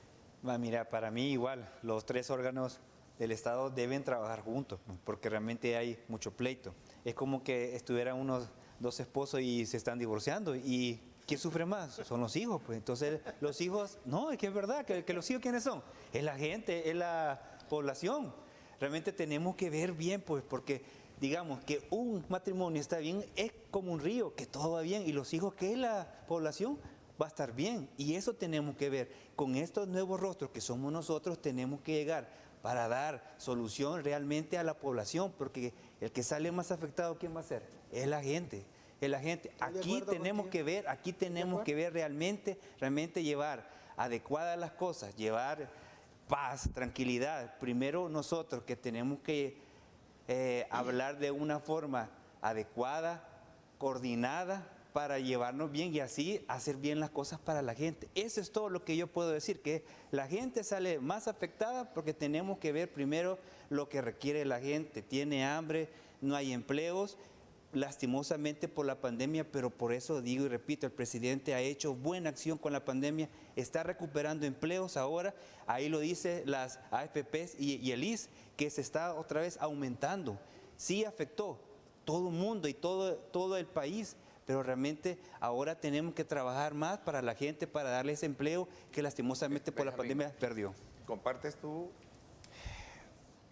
Speaker 6: Mira, para mí igual, los 3 órganos del Estado deben trabajar juntos, porque realmente hay mucho pleito. Es como que estuvieran unos 2 esposos y se están divorciando, y ¿quién sufre más? Son los hijos, pues. Entonces, los hijos, no, es que es verdad, que los hijos, ¿quiénes son? Es la gente, es la población. Realmente tenemos que ver bien, pues, porque digamos que un matrimonio está bien, es como un río, que todo va bien, y los hijos, que es la población, va a estar bien. Y eso tenemos que ver. Con estos nuevos rostros que somos nosotros, tenemos que llegar para dar solución realmente a la población, porque el que sale más afectado, ¿quién va a ser? Es la gente. Es la gente. Aquí tenemos que ver realmente llevar adecuadas las cosas, llevar paz, tranquilidad. Primero nosotros, que tenemos que hablar de una forma adecuada, coordinada, para llevarnos bien y así hacer bien las cosas para la gente. Eso es todo lo que yo puedo decir, que la gente sale más afectada porque tenemos que ver primero lo que requiere la gente. Tiene hambre, no hay empleos, lastimosamente por la pandemia, pero por eso digo y repito, el presidente ha hecho buena acción con la pandemia, está recuperando empleos ahora, ahí lo dice las AFPs y el IS, que se está otra vez aumentando. Sí afectó todo el mundo y todo el país, pero realmente ahora tenemos que trabajar más para la gente, para darle ese empleo que lastimosamente por la pandemia perdió.
Speaker 2: ¿Compartes tú?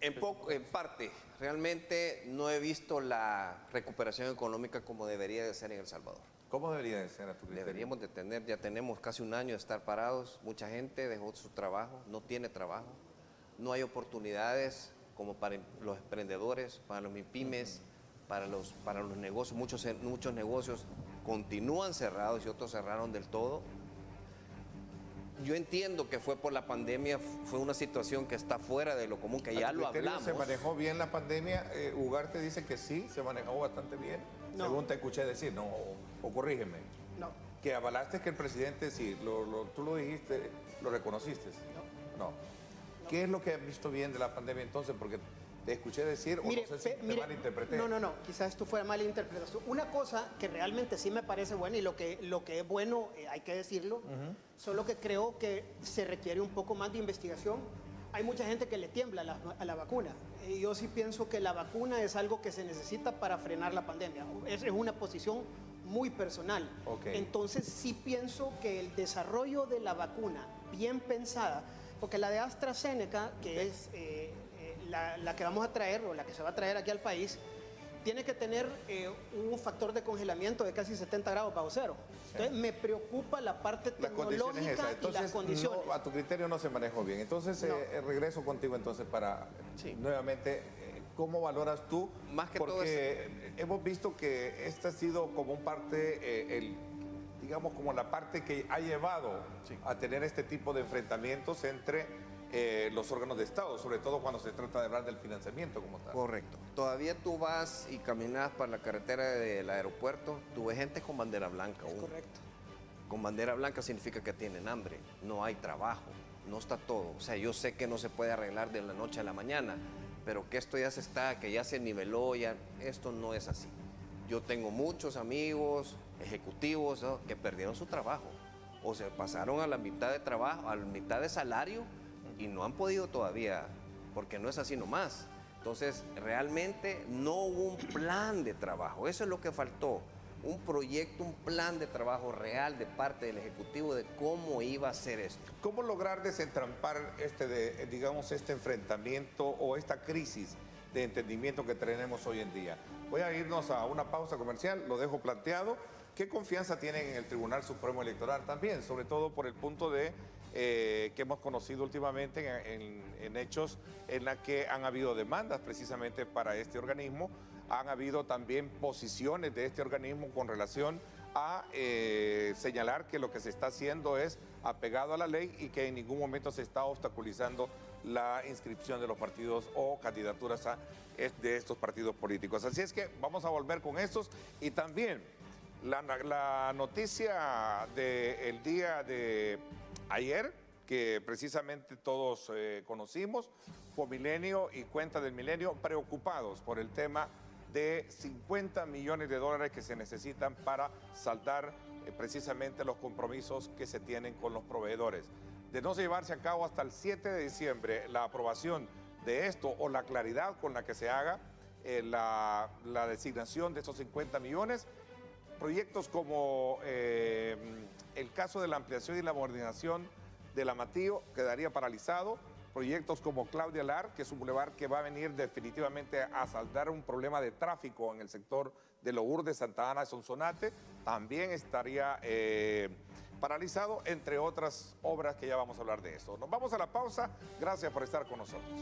Speaker 5: En parte, realmente no he visto la recuperación económica como debería de ser en El Salvador.
Speaker 2: ¿Cómo debería de ser a tu criterio?
Speaker 5: Deberíamos de tener, ya tenemos casi un año de estar parados, mucha gente dejó su trabajo, no tiene trabajo, no hay oportunidades como para los emprendedores, para los MIPYMES, para los negocios, muchos negocios continúan cerrados y otros cerraron del todo. yo entiendo que fue por la pandemia, fue una situación que está fuera de lo común, que ya lo hablamos.
Speaker 2: ¿Se manejó bien la pandemia? Ugarte dice que sí, se manejó bastante bien.
Speaker 3: No.
Speaker 2: Según te escuché decir, no, o corrígeme.
Speaker 3: No.
Speaker 2: Que avalaste que el presidente, sí, tú lo dijiste, lo reconociste. No. ¿Qué es lo que has visto bien de la pandemia entonces? Porque te escuché decir,
Speaker 3: Mire,
Speaker 2: o no sé si te malinterpreté.
Speaker 3: No, quizás esto fue mala interpretación. Una cosa que realmente sí me parece buena y lo que es bueno, hay que decirlo, solo que creo que se requiere un poco más de investigación. Hay mucha gente que le tiembla a la vacuna. Yo sí pienso que la vacuna es algo que se necesita para frenar la pandemia. Es una posición muy personal.
Speaker 2: Okay.
Speaker 3: Entonces sí pienso que el desarrollo de la vacuna bien pensada, porque la de AstraZeneca, que es la que vamos a traer o la que se va a traer aquí al país, tiene que tener un factor de congelamiento de casi 70 grados bajo cero. Entonces me preocupa la parte tecnológica y las condiciones.
Speaker 2: No, a tu criterio no se manejó bien. Entonces regreso contigo entonces para nuevamente, ¿cómo valoras tú?
Speaker 5: Más que
Speaker 2: porque hemos visto que esta ha sido como un parte, digamos como la parte que ha llevado a tener este tipo de enfrentamientos entre los órganos de Estado, sobre todo cuando se trata de hablar del financiamiento como tal.
Speaker 5: Correcto. Todavía tú vas y caminas por la carretera del aeropuerto, tú ves gente con bandera blanca.
Speaker 3: Correcto.
Speaker 5: Con bandera blanca significa que tienen hambre, no hay trabajo, no está todo. O sea, yo sé que no se puede arreglar de la noche a la mañana, pero que esto ya que ya se niveló, esto no es así. Yo tengo muchos amigos, ejecutivos, ¿no?, que perdieron su trabajo o se pasaron a la mitad de trabajo, a la mitad de salario y no han podido todavía, porque no es así nomás. Entonces, realmente no hubo un plan de trabajo, eso es lo que faltó. Un proyecto, un plan de trabajo real de parte del Ejecutivo de cómo iba a ser esto.
Speaker 2: ¿Cómo lograr desentrampar este enfrentamiento o esta crisis de entendimiento que tenemos hoy en día? Voy a irnos a una pausa comercial, lo dejo planteado. ¿Qué confianza tienen en el Tribunal Supremo Electoral también? Sobre todo por el punto de que hemos conocido últimamente en hechos en la que han habido demandas precisamente para este organismo. Han habido también posiciones de este organismo con relación a señalar que lo que se está haciendo es apegado a la ley y que en ningún momento se está obstaculizando la inscripción de los partidos o candidaturas de estos partidos políticos. Así es que vamos a volver con estos y también la noticia del día de ayer, que precisamente todos conocimos, Fomilenio y Cuenta del Milenio preocupados por el tema de 50 millones de dólares que se necesitan para saldar precisamente los compromisos que se tienen con los proveedores. De no llevarse a cabo hasta el 7 de diciembre la aprobación de esto o la claridad con la que se haga la designación de estos 50 millones, proyectos como el caso de la ampliación y la modernización del Amatillo quedaría paralizado. Proyectos como Claudia Lar, que es un bulevar que va a venir definitivamente a saldar un problema de tráfico en el sector de Lourdes, Santa Ana y Sonsonate, también estaría paralizado, entre otras obras que ya vamos a hablar de eso. Nos vamos a la pausa. Gracias por estar con nosotros.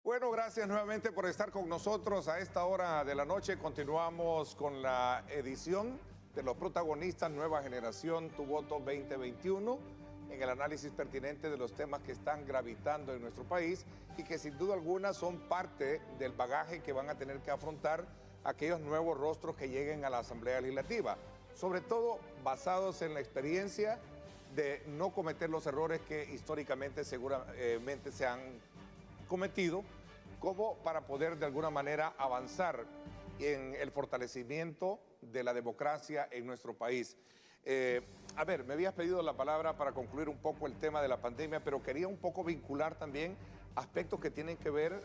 Speaker 2: Bueno, gracias nuevamente por estar con nosotros a esta hora de la noche. Continuamos con la edición de los protagonistas Nueva Generación, Tu Voto 2021, en el análisis pertinente de los temas que están gravitando en nuestro país y que sin duda alguna son parte del bagaje que van a tener que afrontar aquellos nuevos rostros que lleguen a la Asamblea Legislativa, sobre todo basados en la experiencia de no cometer los errores que históricamente seguramente se han cometido, como para poder de alguna manera avanzar en el fortalecimiento de la democracia en nuestro país. A ver, me habías pedido la palabra para concluir un poco el tema de la pandemia, pero quería un poco vincular también aspectos que tienen que ver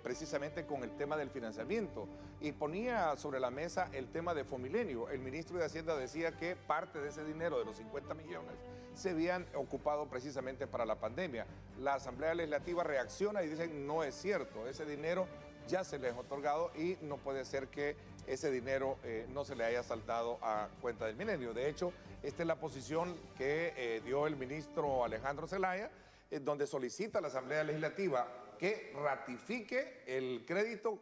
Speaker 2: precisamente con el tema del financiamiento. Y ponía sobre la mesa el tema de Fomilenio. El ministro de Hacienda decía que parte de ese dinero, de los 50 millones, se habían ocupado precisamente para la pandemia. La Asamblea Legislativa reacciona y dicen no es cierto, ese dinero ya se les ha otorgado y no puede ser que ese dinero no se le haya saldado a cuenta del Milenio. De hecho, esta es la posición que dio el ministro Alejandro Zelaya, donde solicita a la Asamblea Legislativa que ratifique el crédito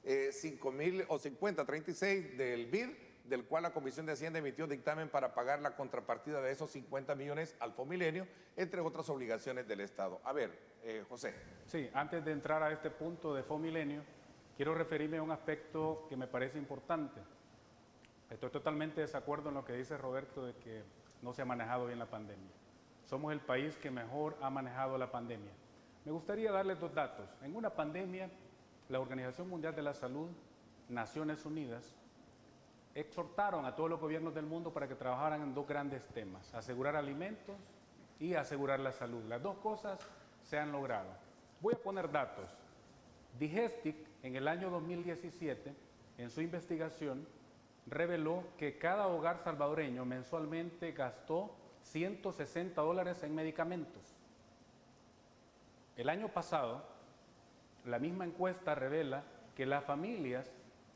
Speaker 2: 5036 del BID, del cual la Comisión de Hacienda emitió dictamen para pagar la contrapartida de esos 50 millones al Fomilenio, entre otras obligaciones del Estado. A ver, José.
Speaker 4: Sí, antes de entrar a este punto de Fomilenio, quiero referirme a un aspecto que me parece importante. Estoy totalmente de desacuerdo en lo que dice Roberto de que no se ha manejado bien la pandemia. Somos el país que mejor ha manejado la pandemia. Me gustaría darles 2 datos. En una pandemia, la Organización Mundial de la Salud, Naciones Unidas, exhortaron a todos los gobiernos del mundo para que trabajaran en 2 grandes temas: asegurar alimentos y asegurar la salud. Las 2 cosas se han logrado. Voy a poner datos. Digestic, en el año 2017, en su investigación, reveló que cada hogar salvadoreño mensualmente gastó $160 en medicamentos. El año pasado, la misma encuesta revela que las familias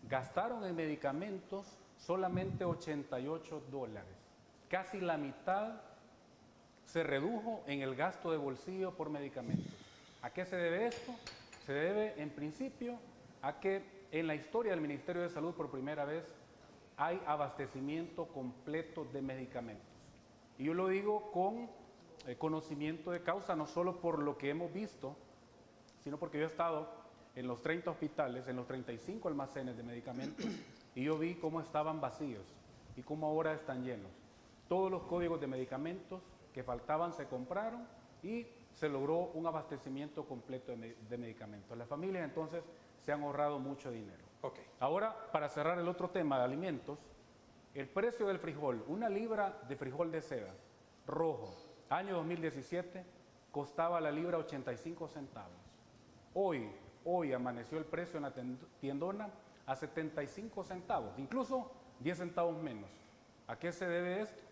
Speaker 4: gastaron en medicamentos solamente $88. Casi la mitad se redujo en el gasto de bolsillo por medicamentos. ¿A qué se debe esto? Se debe, en principio, a que en la historia del Ministerio de Salud, por primera vez, hay abastecimiento completo de medicamentos. Y yo lo digo con conocimiento de causa, no solo por lo que hemos visto, sino porque yo he estado en los 30 hospitales, en los 35 almacenes de medicamentos, y yo vi cómo estaban vacíos y cómo ahora están llenos. Todos los códigos de medicamentos que faltaban se compraron y se logró un abastecimiento completo de medicamentos. Las familias entonces se han ahorrado mucho dinero.
Speaker 2: Okay.
Speaker 4: Ahora, para cerrar el otro tema de alimentos, el precio del frijol, una libra de frijol de seda rojo, año 2017, costaba la libra 85 centavos. Hoy amaneció el precio en la tiendona a 75 centavos, incluso 10 centavos menos. ¿A qué se debe esto?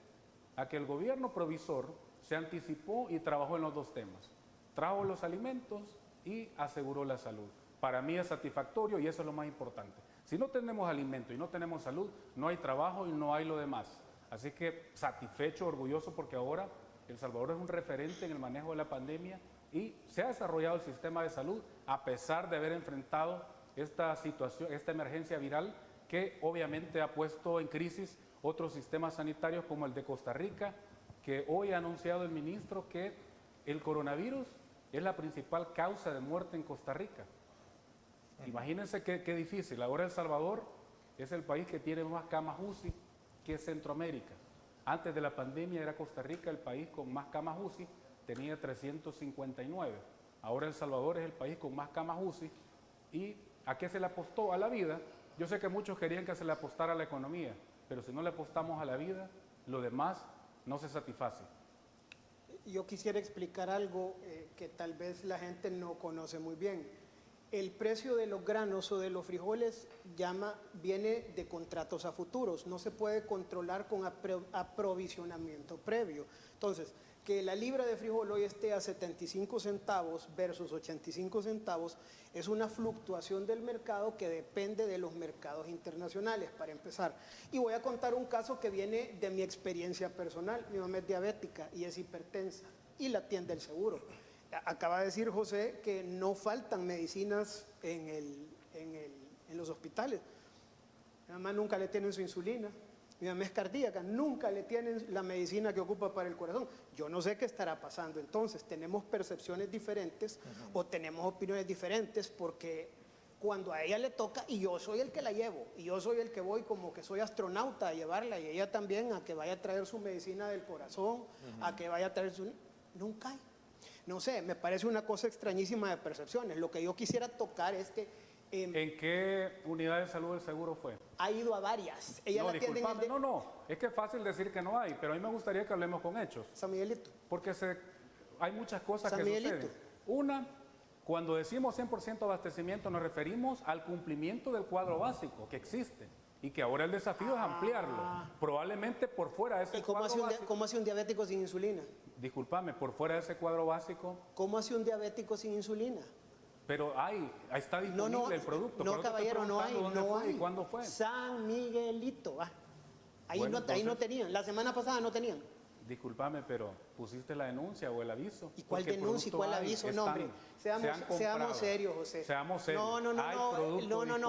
Speaker 4: A que el gobierno provisor se anticipó y trabajó en los 2 temas. Trajo los alimentos y aseguró la salud. Para mí es satisfactorio y eso es lo más importante. Si no tenemos alimento y no tenemos salud, no hay trabajo y no hay lo demás. Así que satisfecho, orgulloso, porque ahora El Salvador es un referente en el manejo de la pandemia y se ha desarrollado el sistema de salud a pesar de haber enfrentado esta situación, esta emergencia viral que obviamente ha puesto en crisis otros sistemas sanitarios como el de Costa Rica, que hoy ha anunciado el ministro que el coronavirus es la principal causa de muerte en Costa Rica. Imagínense qué difícil. Ahora El Salvador es el país que tiene más camas UCI que Centroamérica. Antes de la pandemia era Costa Rica el país con más camas UCI, tenía 359. Ahora El Salvador es el país con más camas UCI. ¿Y a qué se le apostó? A la vida. Yo sé que muchos querían que se le apostara a la economía, pero si no le apostamos a la vida, lo demás no se satisface.
Speaker 3: Yo quisiera explicar algo que tal vez la gente no conoce muy bien. El precio de los granos o de los frijoles viene de contratos a futuros, no se puede controlar con aprovisionamiento previo. Entonces, que la libra de frijol hoy esté a 75 centavos versus 85 centavos es una fluctuación del mercado que depende de los mercados internacionales, para empezar. Y voy a contar un caso que viene de mi experiencia personal. Mi mamá es diabética y es hipertensa y la atiende el seguro. Acaba de decir José que no faltan medicinas en los hospitales. Mi mamá nunca le tienen su insulina. Mi mamá es cardíaca, nunca le tienen la medicina que ocupa para el corazón. Yo no sé qué estará pasando. Entonces, tenemos percepciones diferentes o tenemos opiniones diferentes porque cuando a ella le toca, y yo soy el que la llevo, y yo soy el que voy como que soy astronauta a llevarla, y ella también a que vaya a traer su medicina del corazón, a que vaya a traer su... Nunca hay. No sé, me parece una cosa extrañísima de percepciones. Lo que yo quisiera tocar es que...
Speaker 4: ¿En qué unidad de salud del seguro fue?
Speaker 3: Ha ido a varias. Ella
Speaker 4: No,
Speaker 3: la atiende
Speaker 4: disculpame, no, es que es fácil decir que no hay, pero a mí me gustaría que hablemos con hechos.
Speaker 3: San Miguelito.
Speaker 4: Porque hay muchas cosas
Speaker 3: San
Speaker 4: que
Speaker 3: Miguelito.
Speaker 4: suceden. Una, cuando decimos 100% abastecimiento nos referimos al cumplimiento del cuadro básico que existe y que ahora el desafío es ampliarlo, probablemente por fuera de ese
Speaker 3: ¿Y cómo
Speaker 4: cuadro básico.
Speaker 3: cómo hace un diabético sin insulina?
Speaker 4: Disculpame, por fuera de ese cuadro básico.
Speaker 3: ¿Cómo hace un diabético sin insulina?
Speaker 4: Pero está disponible el producto.
Speaker 3: No,
Speaker 4: Por eso te estoy
Speaker 3: caballero, no hay,
Speaker 4: preguntando dónde
Speaker 3: no
Speaker 4: fue
Speaker 3: hay.
Speaker 4: y cuándo fue.
Speaker 3: San Miguelito, ahí,
Speaker 4: Bueno,
Speaker 3: ahí no
Speaker 4: entonces-
Speaker 3: tenían, la semana pasada no tenían.
Speaker 4: Discúlpame, pero pusiste la denuncia o el aviso.
Speaker 3: ¿Y cuál
Speaker 4: Porque
Speaker 3: denuncia y cuál
Speaker 4: producto hay,
Speaker 3: aviso? No, hombre,
Speaker 4: se han comprado.
Speaker 3: seamos serios, José.
Speaker 4: Seamos serios. Hay producto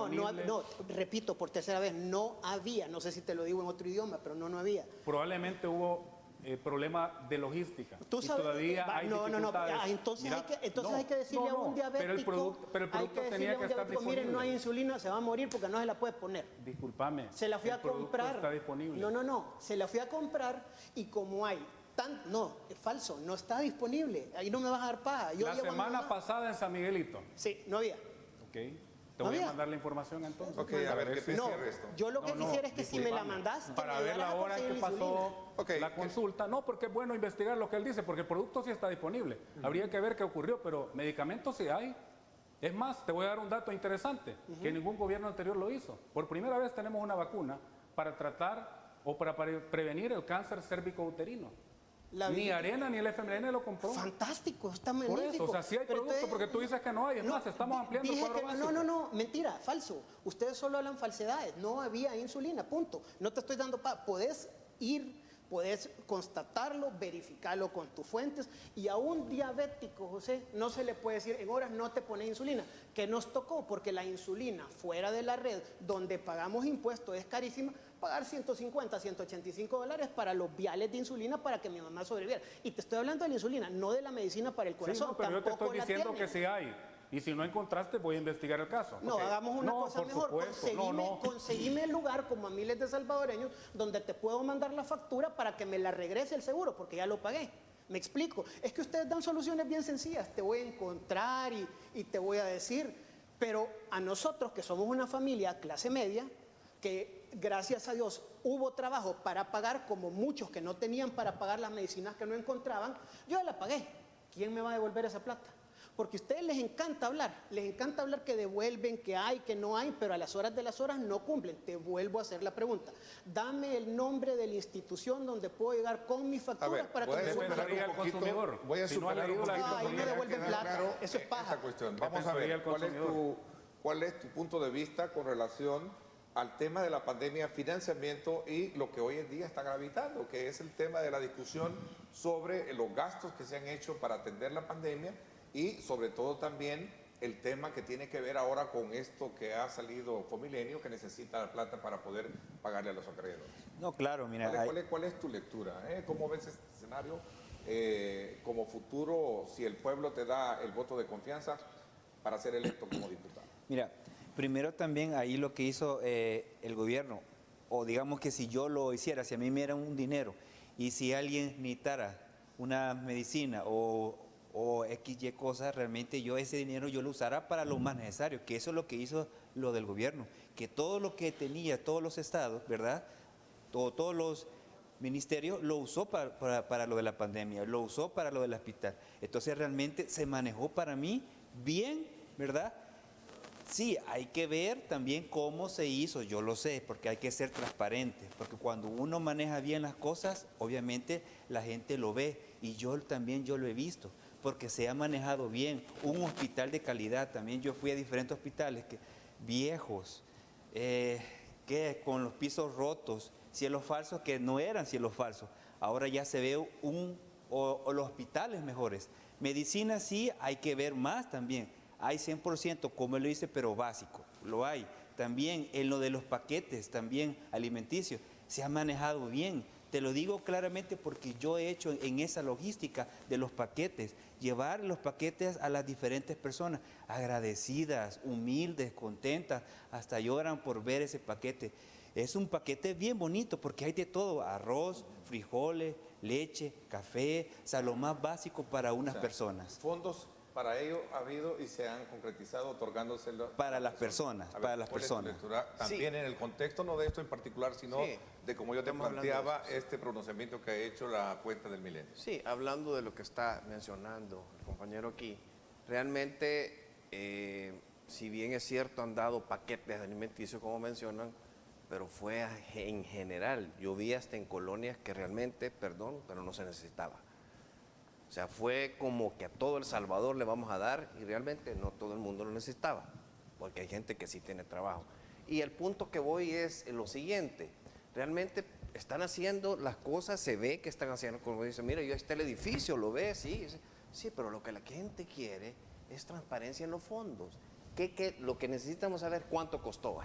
Speaker 4: disponible.
Speaker 3: no, repito por tercera vez, no había, no sé si te lo digo en otro idioma, pero no había.
Speaker 4: Probablemente hubo problema de logística.
Speaker 3: Tú
Speaker 4: y
Speaker 3: sabes,
Speaker 4: todavía hay dificultades.
Speaker 3: entonces,
Speaker 4: Mira,
Speaker 3: hay que decirle a un diabético,
Speaker 4: pero el
Speaker 3: hay
Speaker 4: producto
Speaker 3: que
Speaker 4: tenía
Speaker 3: decirle a
Speaker 4: que
Speaker 3: un
Speaker 4: estar
Speaker 3: diabético, miren, no hay
Speaker 4: disponible.
Speaker 3: insulina, se va a morir porque no se la puede poner.
Speaker 4: Discúlpame.
Speaker 3: Se la fui
Speaker 4: el
Speaker 3: a
Speaker 4: producto
Speaker 3: comprar.
Speaker 4: Está disponible.
Speaker 3: No, se la fui a comprar y como hay no, es falso, no está disponible. Ahí no me vas a dar paja. Yo
Speaker 4: La
Speaker 3: llevo a mi
Speaker 4: semana
Speaker 3: mamá.
Speaker 4: pasada en San Miguelito.
Speaker 3: Sí, no había.
Speaker 4: Ok. Te
Speaker 3: ¿No
Speaker 4: voy a
Speaker 3: había?
Speaker 4: mandar la información entonces.
Speaker 2: Ok, a ver, ¿qué te
Speaker 3: No,
Speaker 2: cierre esto?
Speaker 3: yo lo que quisiera es que si me la
Speaker 4: discúlpame.
Speaker 3: mandas, que
Speaker 4: para
Speaker 3: me
Speaker 4: ver
Speaker 3: ayudaras
Speaker 4: la
Speaker 3: a
Speaker 4: hora en que
Speaker 3: conseguir la
Speaker 4: pasó
Speaker 3: insulina.
Speaker 2: Ok,
Speaker 4: la consulta. No, porque es bueno investigar lo que él dice, porque el producto sí está disponible. Habría que ver qué ocurrió, pero medicamentos sí hay. Es más, te voy a dar un dato interesante, que ningún gobierno anterior lo hizo. Por primera vez tenemos una vacuna para tratar o para prevenir el cáncer cérvico-uterino. Ni Arena ni el FMLN lo compró.
Speaker 3: Fantástico, está
Speaker 4: Por
Speaker 3: magnífico.
Speaker 4: eso, o sea, sí hay
Speaker 3: Pero
Speaker 4: producto, porque tú dices que no hay. Es más, estamos ampliando el
Speaker 3: dije
Speaker 4: cuadro
Speaker 3: que
Speaker 4: básico.
Speaker 3: no, mentira, falso. Ustedes solo hablan falsedades. No había insulina, punto. No te estoy dando podés ir, podés constatarlo, verificarlo con tus fuentes. Y a un diabético, José, no se le puede decir en horas no te pones insulina. ¿Qué nos tocó? Porque la insulina fuera de la red, donde pagamos impuestos, es carísima. Pagar 150, 185 dólares para los viales de insulina para que mi mamá sobreviviera. Y te estoy hablando de la insulina, no de la medicina para el
Speaker 4: Sí,
Speaker 3: corazón.
Speaker 4: no, pero yo te
Speaker 3: Tampoco
Speaker 4: estoy
Speaker 3: la
Speaker 4: diciendo
Speaker 3: tienen.
Speaker 4: que sí hay. Y si no encontraste, voy a investigar el caso.
Speaker 3: No,
Speaker 4: Ok.
Speaker 3: hagamos una
Speaker 4: No,
Speaker 3: cosa
Speaker 4: por
Speaker 3: mejor.
Speaker 4: supuesto.
Speaker 3: Conseguime el lugar, como a miles de salvadoreños, donde te puedo mandar la factura para que me la regrese el seguro, porque ya lo pagué. Me explico. Es que ustedes dan soluciones bien sencillas. Te voy a encontrar y te voy a decir. Pero a nosotros, que somos una familia clase media, que gracias a Dios hubo trabajo para pagar, como muchos que no tenían para pagar las medicinas que no encontraban, yo ya la pagué. ¿Quién me va a devolver esa plata? Porque a ustedes les encanta hablar que devuelven, que hay, que no hay, pero a las horas de las horas no cumplen. Te vuelvo a hacer la pregunta. Dame el nombre de la institución donde puedo llegar con mi factura para que me
Speaker 2: voy a
Speaker 3: devuelvan la
Speaker 2: superar
Speaker 4: al
Speaker 2: un poquito,
Speaker 4: consumidor.
Speaker 2: voy a
Speaker 4: Si no ha
Speaker 2: superar un
Speaker 4: leído la
Speaker 2: poquito
Speaker 3: Ahí me
Speaker 2: para
Speaker 3: devuelven
Speaker 2: quedar
Speaker 3: plata.
Speaker 2: claro
Speaker 3: Eso es paja.
Speaker 2: esta cuestión.
Speaker 4: ¿Qué
Speaker 2: Vamos a
Speaker 4: pensaría
Speaker 2: ver,
Speaker 4: el consumidor?
Speaker 2: cuál es tu punto de vista con relación al tema de la pandemia, financiamiento y lo que hoy en día está gravitando, que es el tema de la discusión sobre los gastos que se han hecho para atender la pandemia y sobre todo también el tema que tiene que ver ahora con esto que ha salido Fomilenio, que necesita la plata para poder pagarle a los acreedores.
Speaker 6: No, claro, mira.
Speaker 2: ¿Cuál es tu lectura? ¿Cómo ves este escenario como futuro si el pueblo te da el voto de confianza para ser electo como diputado?
Speaker 6: Mira, primero también ahí lo que hizo el gobierno, o digamos que si yo lo hiciera, si a mí me dieran un dinero y si alguien necesitara una medicina o XY cosas, realmente yo ese dinero yo lo usara para lo más necesario, que eso es lo que hizo lo del gobierno, que todo lo que tenía, todos los estados, ¿verdad? Todos los ministerios lo usó para lo de la pandemia, lo usó para lo del hospital. Entonces realmente se manejó para mí bien, ¿verdad? Sí, hay que ver también cómo se hizo, yo lo sé, porque hay que ser transparente, porque cuando uno maneja bien las cosas, obviamente la gente lo ve, y yo lo he visto, porque se ha manejado bien. Un hospital de calidad, también yo fui a diferentes hospitales viejos, que con los pisos rotos, cielos falsos que no eran cielos falsos, ahora ya se ve o los hospitales mejores. Medicina sí, hay que ver más también. Hay 100%, como él lo dice, pero básico, lo hay. También en lo de los paquetes, también alimenticios, se ha manejado bien. Te lo digo claramente porque yo he hecho en esa logística de los paquetes, llevar los paquetes a las diferentes personas, agradecidas, humildes, contentas, hasta lloran por ver ese paquete. Es un paquete bien bonito porque hay de todo, arroz, frijoles, leche, café, o sea, lo más básico para unas personas.
Speaker 2: Fondos para ello ha habido y se han concretizado otorgándoselo
Speaker 6: Para las personas,
Speaker 2: A ver,
Speaker 6: para las
Speaker 2: ¿cuál es tu
Speaker 6: personas.
Speaker 2: lectura? También en el contexto, no de esto en particular, sino
Speaker 5: Sí.
Speaker 2: de como yo te
Speaker 5: Estamos hablando de
Speaker 2: planteaba,
Speaker 5: eso, sí.
Speaker 2: este pronunciamiento que ha hecho la cuenta del Milenio.
Speaker 5: Sí, hablando de lo que está mencionando el compañero aquí, realmente, si bien es cierto, han dado paquetes alimenticios, como mencionan, pero fue en general. Yo vi hasta en colonias que realmente, perdón, pero no se necesitaba. O sea, fue como que a todo El Salvador le vamos a dar y realmente no todo el mundo lo necesitaba, porque hay gente que sí tiene trabajo. Y el punto que voy es lo siguiente, realmente están haciendo las cosas, se ve que están haciendo, como dicen, mira, yo está el edificio, lo ves, sí, pero lo que la gente quiere es transparencia en los fondos. Lo que necesitamos saber cuánto costó.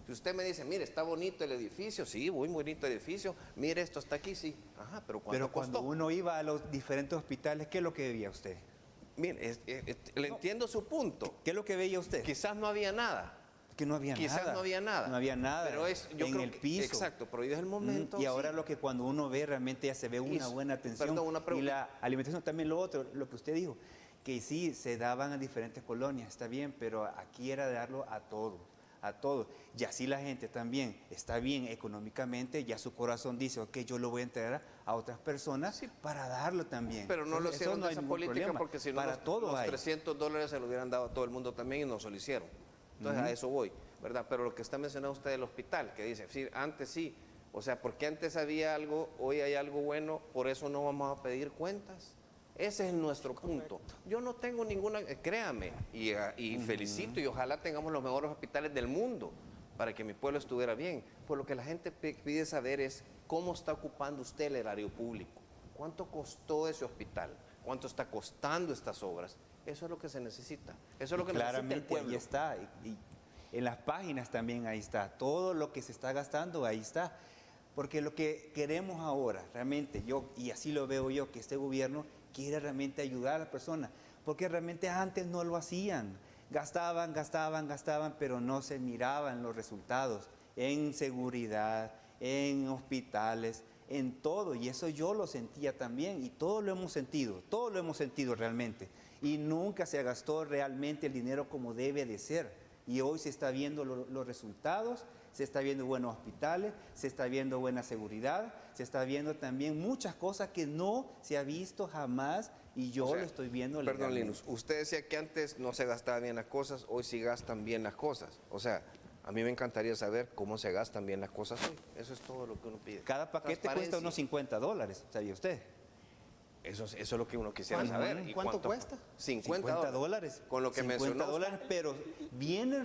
Speaker 5: Si usted me dice, mire, está bonito el edificio, sí, muy bonito el edificio, mire, esto está aquí, sí. Ajá, pero ¿cuánto costó?
Speaker 6: Cuando uno iba a los diferentes hospitales, ¿qué es lo que veía usted?
Speaker 5: Mire, le entiendo su punto.
Speaker 6: ¿Qué es lo que veía usted?
Speaker 5: Quizás no había nada.
Speaker 6: Que no había nada.
Speaker 5: Quizás no había nada.
Speaker 6: No había nada.
Speaker 5: Pero yo
Speaker 6: en
Speaker 5: creo
Speaker 6: el piso.
Speaker 5: Exacto, pero hoy es el momento.
Speaker 6: Y ahora lo que cuando uno ve realmente ya se ve una buena atención.
Speaker 5: Perdón, una pregunta.
Speaker 6: Y la alimentación también, lo otro, lo que usted dijo, que sí, se daban a diferentes colonias, está bien, pero aquí era darlo a todo, a todo. Y así la gente también está bien económicamente, ya su corazón dice, ok, yo lo voy a entregar a otras personas para darlo también.
Speaker 5: Pero no lo hicieron de esa política
Speaker 6: problema.
Speaker 5: porque si no
Speaker 6: para todo
Speaker 5: los
Speaker 6: hay.
Speaker 5: $300 se lo hubieran dado a todo el mundo también y no se lo hicieron. Entonces a eso voy, ¿verdad? Pero lo que está mencionando usted del hospital, que dice, sí, antes sí, o sea, porque antes había algo, hoy hay algo bueno, por eso no vamos a pedir cuentas. Ese es nuestro punto. Yo no tengo ninguna, créame, y felicito y ojalá tengamos los mejores hospitales del mundo para que mi pueblo estuviera bien. Pues lo que la gente pide saber es cómo está ocupando usted el erario público. ¿Cuánto costó ese hospital? ¿Cuánto está costando estas obras? Eso es lo que se necesita. Eso es lo que necesita el pueblo.
Speaker 6: Ahí está. Y en las páginas también ahí está. Todo lo que se está gastando ahí está. Porque lo que queremos ahora, realmente, y así lo veo yo, que este gobierno quiere realmente ayudar a las personas, porque realmente antes no lo hacían, gastaban, pero no se miraban los resultados en seguridad, en hospitales, en todo, y eso yo lo sentía también, y todos lo hemos sentido realmente, y nunca se gastó realmente el dinero como debe de ser, y hoy se está viendo los resultados, se está viendo buenos hospitales, se está viendo buena seguridad, se está viendo también muchas cosas que no se ha visto jamás y yo lo estoy viendo legalmente.
Speaker 5: Perdón, Linus, usted decía que antes no se gastaban bien las cosas, hoy sí gastan bien las cosas. O sea, a mí me encantaría saber cómo se gastan bien las cosas hoy. Eso es todo lo que uno pide.
Speaker 6: Cada paquete cuesta unos $50, ¿sabía usted?
Speaker 5: Eso es lo que uno quisiera saber. ¿Y
Speaker 3: cuánto cuesta?
Speaker 5: $50. Con lo que mencionó.
Speaker 6: $50, pero vienen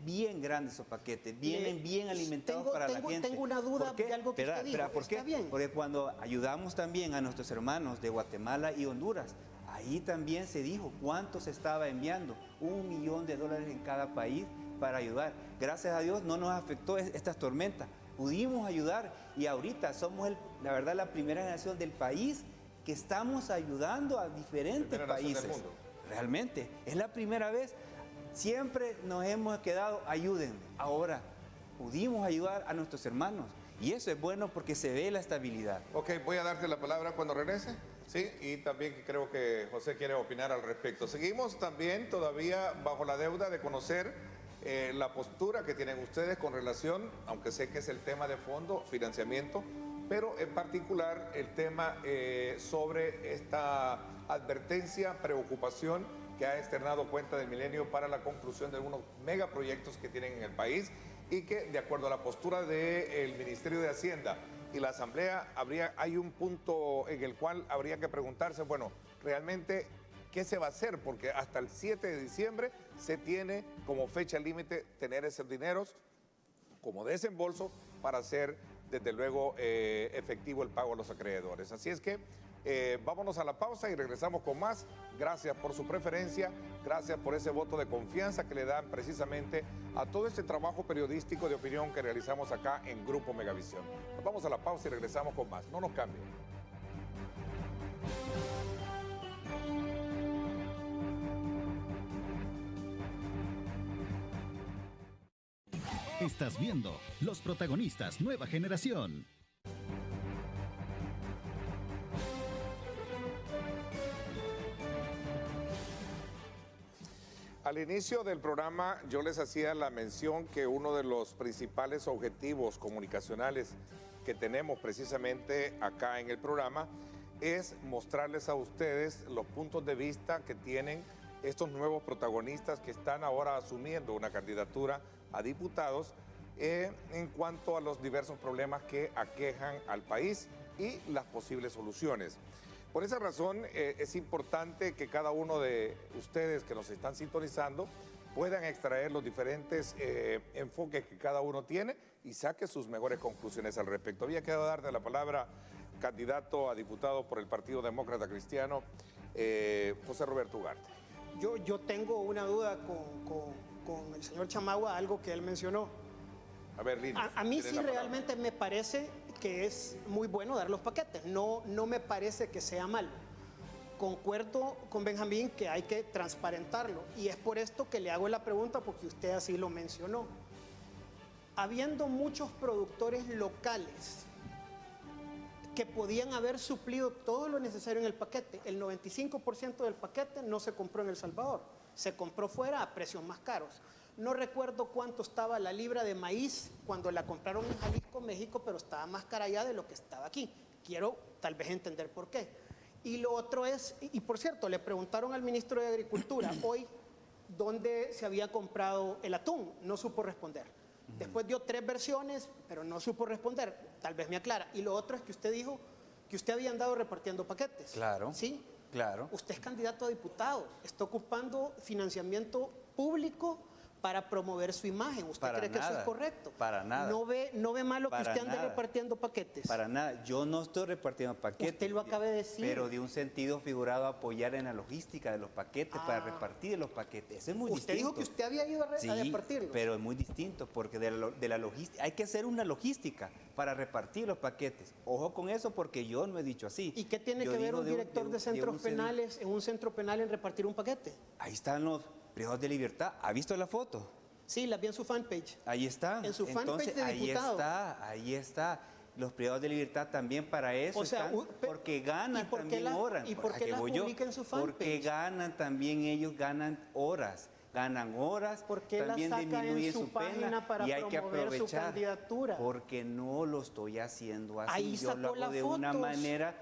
Speaker 6: bien grandes esos paquetes, vienen bien alimentados para la gente.
Speaker 3: Tengo una duda de algo que usted dijo.
Speaker 6: ¿Por qué?
Speaker 3: ¿Está bien?
Speaker 6: Porque cuando ayudamos también a nuestros hermanos de Guatemala y Honduras, ahí también se dijo cuánto se estaba enviando, $1 millón en cada país para ayudar. Gracias a Dios no nos afectó estas tormentas, pudimos ayudar y ahorita somos la verdad la primera generación del país que estamos ayudando a diferentes países. Realmente, es la primera vez. Siempre nos hemos quedado, ayúdenme. Ahora pudimos ayudar a nuestros hermanos. Y eso es bueno porque se ve la estabilidad.
Speaker 2: Ok, voy a darte la palabra cuando regrese. Sí, y también creo que José quiere opinar al respecto. Seguimos también todavía bajo la deuda de conocer la postura que tienen ustedes con relación, aunque sé que es el tema de fondo, financiamiento, pero en particular el tema sobre esta advertencia, preocupación que ha externado Cuenta del Milenio para la conclusión de unos megaproyectos que tienen en el país y que, de acuerdo a la postura del Ministerio de Hacienda y la Asamblea, hay un punto en el cual habría que preguntarse, bueno, realmente, ¿qué se va a hacer? Porque hasta el 7 de diciembre se tiene como fecha límite tener esos dineros como desembolso para hacer, desde luego, efectivo el pago a los acreedores. Así es que vámonos a la pausa y regresamos con más. Gracias por su preferencia, gracias por ese voto de confianza que le dan precisamente a todo este trabajo periodístico de opinión que realizamos acá en Grupo Megavisión. Nos vamos a la pausa y regresamos con más. No nos cambien.
Speaker 1: Estás viendo Los Protagonistas Nueva Generación.
Speaker 2: Al inicio del programa yo les hacía la mención que uno de los principales objetivos comunicacionales que tenemos precisamente acá en el programa es mostrarles a ustedes los puntos de vista que tienen estos nuevos protagonistas que están ahora asumiendo una candidatura a diputados en cuanto a los diversos problemas que aquejan al país y las posibles soluciones. Por esa razón es importante que cada uno de ustedes que nos están sintonizando puedan extraer los diferentes enfoques que cada uno tiene y saque sus mejores conclusiones al respecto. Había quedado darte la palabra, candidato a diputado por el Partido Demócrata Cristiano, José Roberto Ugarte.
Speaker 3: Yo tengo una duda con el señor Chamagua, algo que él mencionó.
Speaker 2: A ver, Lina,
Speaker 3: A mí
Speaker 2: tienes
Speaker 3: sí
Speaker 2: la palabra.
Speaker 3: realmente me parece que es muy bueno dar los paquetes, no me parece que sea malo. Concuerdo con Benjamín que hay que transparentarlo y es por esto que le hago la pregunta porque usted así lo mencionó. Habiendo muchos productores locales que podían haber suplido todo lo necesario en el paquete, el 95% del paquete no se compró en El Salvador, se compró fuera a precios más caros. No recuerdo cuánto estaba la libra de maíz cuando la compraron en Jalisco, México, pero estaba más cara allá de lo que estaba aquí. Quiero tal vez entender por qué. Y lo otro es, y por cierto, le preguntaron al ministro de Agricultura hoy dónde se había comprado el atún, no supo responder. Después dio 3 versiones, pero no supo responder, tal vez me aclara. Y lo otro es que usted dijo que usted había andado repartiendo paquetes.
Speaker 6: Claro.
Speaker 3: ¿Sí?
Speaker 6: Claro.
Speaker 3: Usted es candidato a diputado, está ocupando financiamiento público para promover su imagen. ¿Usted
Speaker 6: Para
Speaker 3: cree que eso
Speaker 6: nada,
Speaker 3: es correcto?
Speaker 6: para nada.
Speaker 3: ¿No ve malo que
Speaker 6: Para
Speaker 3: usted ande
Speaker 6: nada.
Speaker 3: repartiendo paquetes?
Speaker 6: Para nada, yo no estoy repartiendo paquetes.
Speaker 3: Usted lo acaba de decir.
Speaker 6: Pero de un sentido figurado apoyar en la logística de los paquetes, para repartir los paquetes. Eso es muy
Speaker 3: Usted
Speaker 6: distinto.
Speaker 3: dijo que usted había ido a
Speaker 6: Sí,
Speaker 3: repartirlos.
Speaker 6: pero es muy distinto porque de la logística, hay que hacer una logística para repartir los paquetes. Ojo con eso porque yo no he dicho así.
Speaker 3: ¿Y qué tiene
Speaker 6: Yo
Speaker 3: que ver
Speaker 6: digo
Speaker 3: un director de centros
Speaker 6: un
Speaker 3: penales en un centro penal en repartir un paquete?
Speaker 6: Ahí están los privados de libertad. ¿Ha visto la foto?
Speaker 3: Sí, la vi en su fanpage.
Speaker 6: Ahí está.
Speaker 3: En su fanpage
Speaker 6: Entonces,
Speaker 3: de diputado.
Speaker 6: ahí está. Los privados de libertad también para eso
Speaker 3: O sea,
Speaker 6: están, porque ganan
Speaker 3: ¿y por qué
Speaker 6: también horas.
Speaker 3: y por
Speaker 6: ¿A
Speaker 3: qué
Speaker 6: qué
Speaker 3: las
Speaker 6: voy yo?
Speaker 3: publica en su
Speaker 6: Porque
Speaker 3: fanpage?
Speaker 6: ganan también ellos, ganan horas,
Speaker 3: ¿Por qué las
Speaker 6: también
Speaker 3: saca en
Speaker 6: disminuye
Speaker 3: su
Speaker 6: su pena
Speaker 3: página para
Speaker 6: y hay que
Speaker 3: promover su
Speaker 6: aprovechar.
Speaker 3: candidatura?
Speaker 6: Porque no lo estoy haciendo así.
Speaker 3: Ahí
Speaker 6: yo lo
Speaker 3: sacó
Speaker 6: hago
Speaker 3: las
Speaker 6: de una
Speaker 3: fotos.
Speaker 6: manera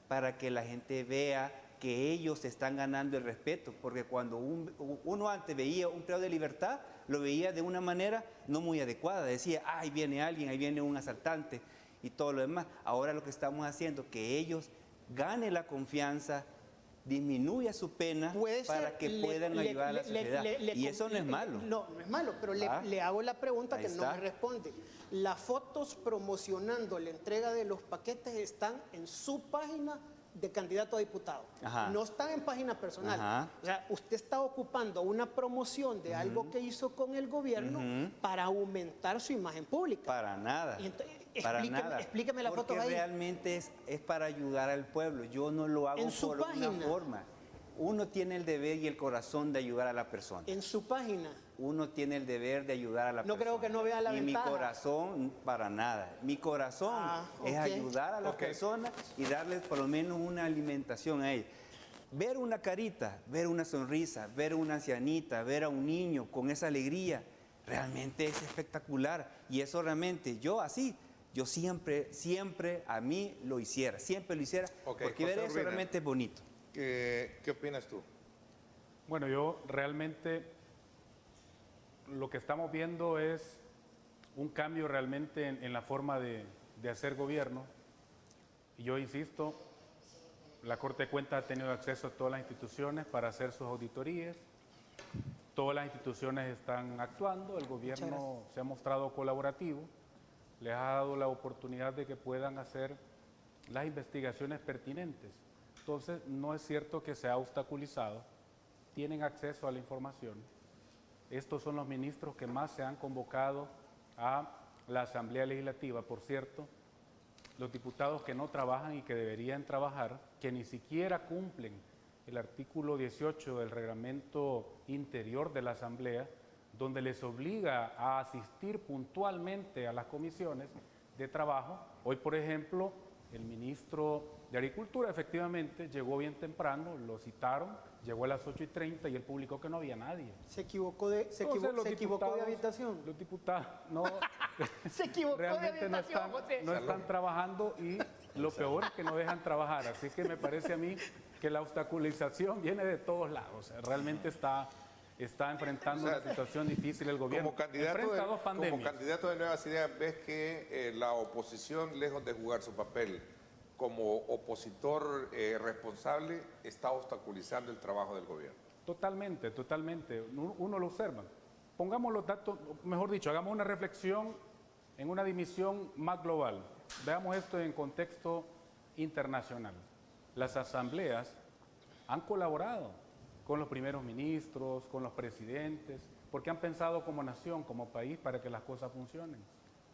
Speaker 6: para que la gente vea que ellos están ganando el respeto, porque cuando uno antes veía un privado de libertad, lo veía de una manera no muy adecuada, decía, ahí viene alguien, ahí viene un asaltante y todo lo demás. Ahora lo que estamos haciendo es que ellos ganen la confianza, disminuya su pena
Speaker 3: Puede
Speaker 6: para
Speaker 3: ser,
Speaker 6: que puedan ayudar a la sociedad. Y eso no es malo.
Speaker 3: No es malo, pero
Speaker 6: ¿Ah?
Speaker 3: le hago la pregunta
Speaker 6: Ahí
Speaker 3: que no
Speaker 6: está.
Speaker 3: me responde. Las fotos promocionando la entrega de los paquetes están en su página de candidato a diputado.
Speaker 6: Ajá.
Speaker 3: No están en página personal.
Speaker 6: Ajá.
Speaker 3: O sea, usted está ocupando una promoción de algo que hizo con el gobierno para aumentar su imagen pública.
Speaker 6: Para nada.
Speaker 3: Y entonces,
Speaker 6: Para
Speaker 3: explíqueme-
Speaker 6: nada.
Speaker 3: explíqueme la foto
Speaker 6: Porque
Speaker 3: ahí.
Speaker 6: realmente es para ayudar al pueblo. Yo no lo hago
Speaker 3: En su
Speaker 6: por
Speaker 3: página.
Speaker 6: una forma. Uno tiene el deber y el corazón de ayudar a la persona.
Speaker 3: En su página.
Speaker 6: Uno tiene el deber de ayudar a la
Speaker 3: No
Speaker 6: persona.
Speaker 3: creo que no vea la
Speaker 6: y
Speaker 3: ventaja.
Speaker 6: mi corazón, para nada. Mi corazón es
Speaker 3: ok.
Speaker 6: ayudar a la
Speaker 2: Ok.
Speaker 6: persona y darles por lo menos una alimentación a ella. Ver una carita, ver una sonrisa, ver una ancianita, ver a un niño con esa alegría, realmente es espectacular. Y eso realmente, yo siempre a mí lo hiciera, siempre lo hiciera,
Speaker 2: Ok,
Speaker 6: porque
Speaker 2: José
Speaker 6: ver eso
Speaker 2: Urbina.
Speaker 6: realmente es bonito.
Speaker 2: ¿Qué opinas tú?
Speaker 4: Bueno, yo realmente lo que estamos viendo es un cambio realmente en la forma de hacer gobierno. Y yo insisto, la Corte de Cuentas ha tenido acceso a todas las instituciones para hacer sus auditorías. Todas las instituciones están actuando, el gobierno se ha mostrado colaborativo, les ha dado la oportunidad de que puedan hacer las investigaciones pertinentes. Entonces, no es cierto que se ha obstaculizado, tienen acceso a la información. Estos son los ministros que más se han convocado a la Asamblea Legislativa. Por cierto, los diputados que no trabajan y que deberían trabajar, que ni siquiera cumplen el artículo 18 del reglamento interior de la Asamblea, donde les obliga a asistir puntualmente a las comisiones de trabajo. Hoy, por ejemplo, el ministro de Agricultura efectivamente llegó bien temprano, lo citaron, llegó a las 8:30 y él publicó que no había nadie.
Speaker 3: Se equivocó de habitación.
Speaker 4: Los diputados no,
Speaker 3: Se equivocó de
Speaker 4: realmente
Speaker 3: habitación, José.
Speaker 4: no están trabajando y lo peor es que no dejan trabajar. Así que me parece a mí que la obstaculización viene de todos lados. O sea, realmente está enfrentando una situación difícil el gobierno. Enfrenta dos pandemias.
Speaker 2: Como candidato de Nuevas Ideas, ¿ves que la oposición, lejos de jugar su papel como opositor responsable, está obstaculizando el trabajo del gobierno.
Speaker 4: Totalmente, totalmente. Uno lo observa. Pongamos los datos, mejor dicho, hagamos una reflexión en una dimensión más global. Veamos esto en contexto internacional. Las asambleas han colaborado con los primeros ministros, con los presidentes, porque han pensado como nación, como país, para que las cosas funcionen.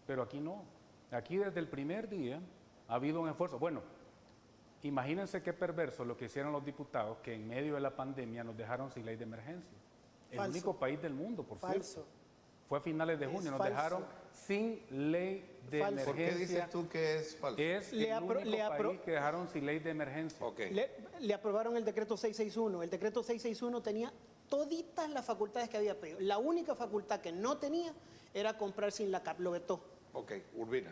Speaker 4: Pero aquí no. Aquí desde el primer día ha habido un esfuerzo. Bueno, imagínense qué perverso lo que hicieron los diputados que en medio de la pandemia nos dejaron sin ley de emergencia. El
Speaker 3: Falso.
Speaker 4: único país del mundo, por
Speaker 3: Falso.
Speaker 4: cierto. Fue a finales de
Speaker 3: Es
Speaker 4: junio, nos
Speaker 3: falso.
Speaker 4: dejaron sin ley de
Speaker 3: Falso.
Speaker 2: ¿Por qué
Speaker 4: emergencia.
Speaker 2: dices tú que es falso?
Speaker 4: Es
Speaker 3: Le
Speaker 4: el
Speaker 3: apro-
Speaker 4: único
Speaker 3: le apro-
Speaker 4: país que dejaron sin ley de emergencia.
Speaker 2: Ok.
Speaker 3: Le aprobaron el decreto 661. El decreto 661 tenía toditas las facultades que había pedido. La única facultad que no tenía era comprar sin la CAP, lo vetó.
Speaker 2: Ok, Urbina.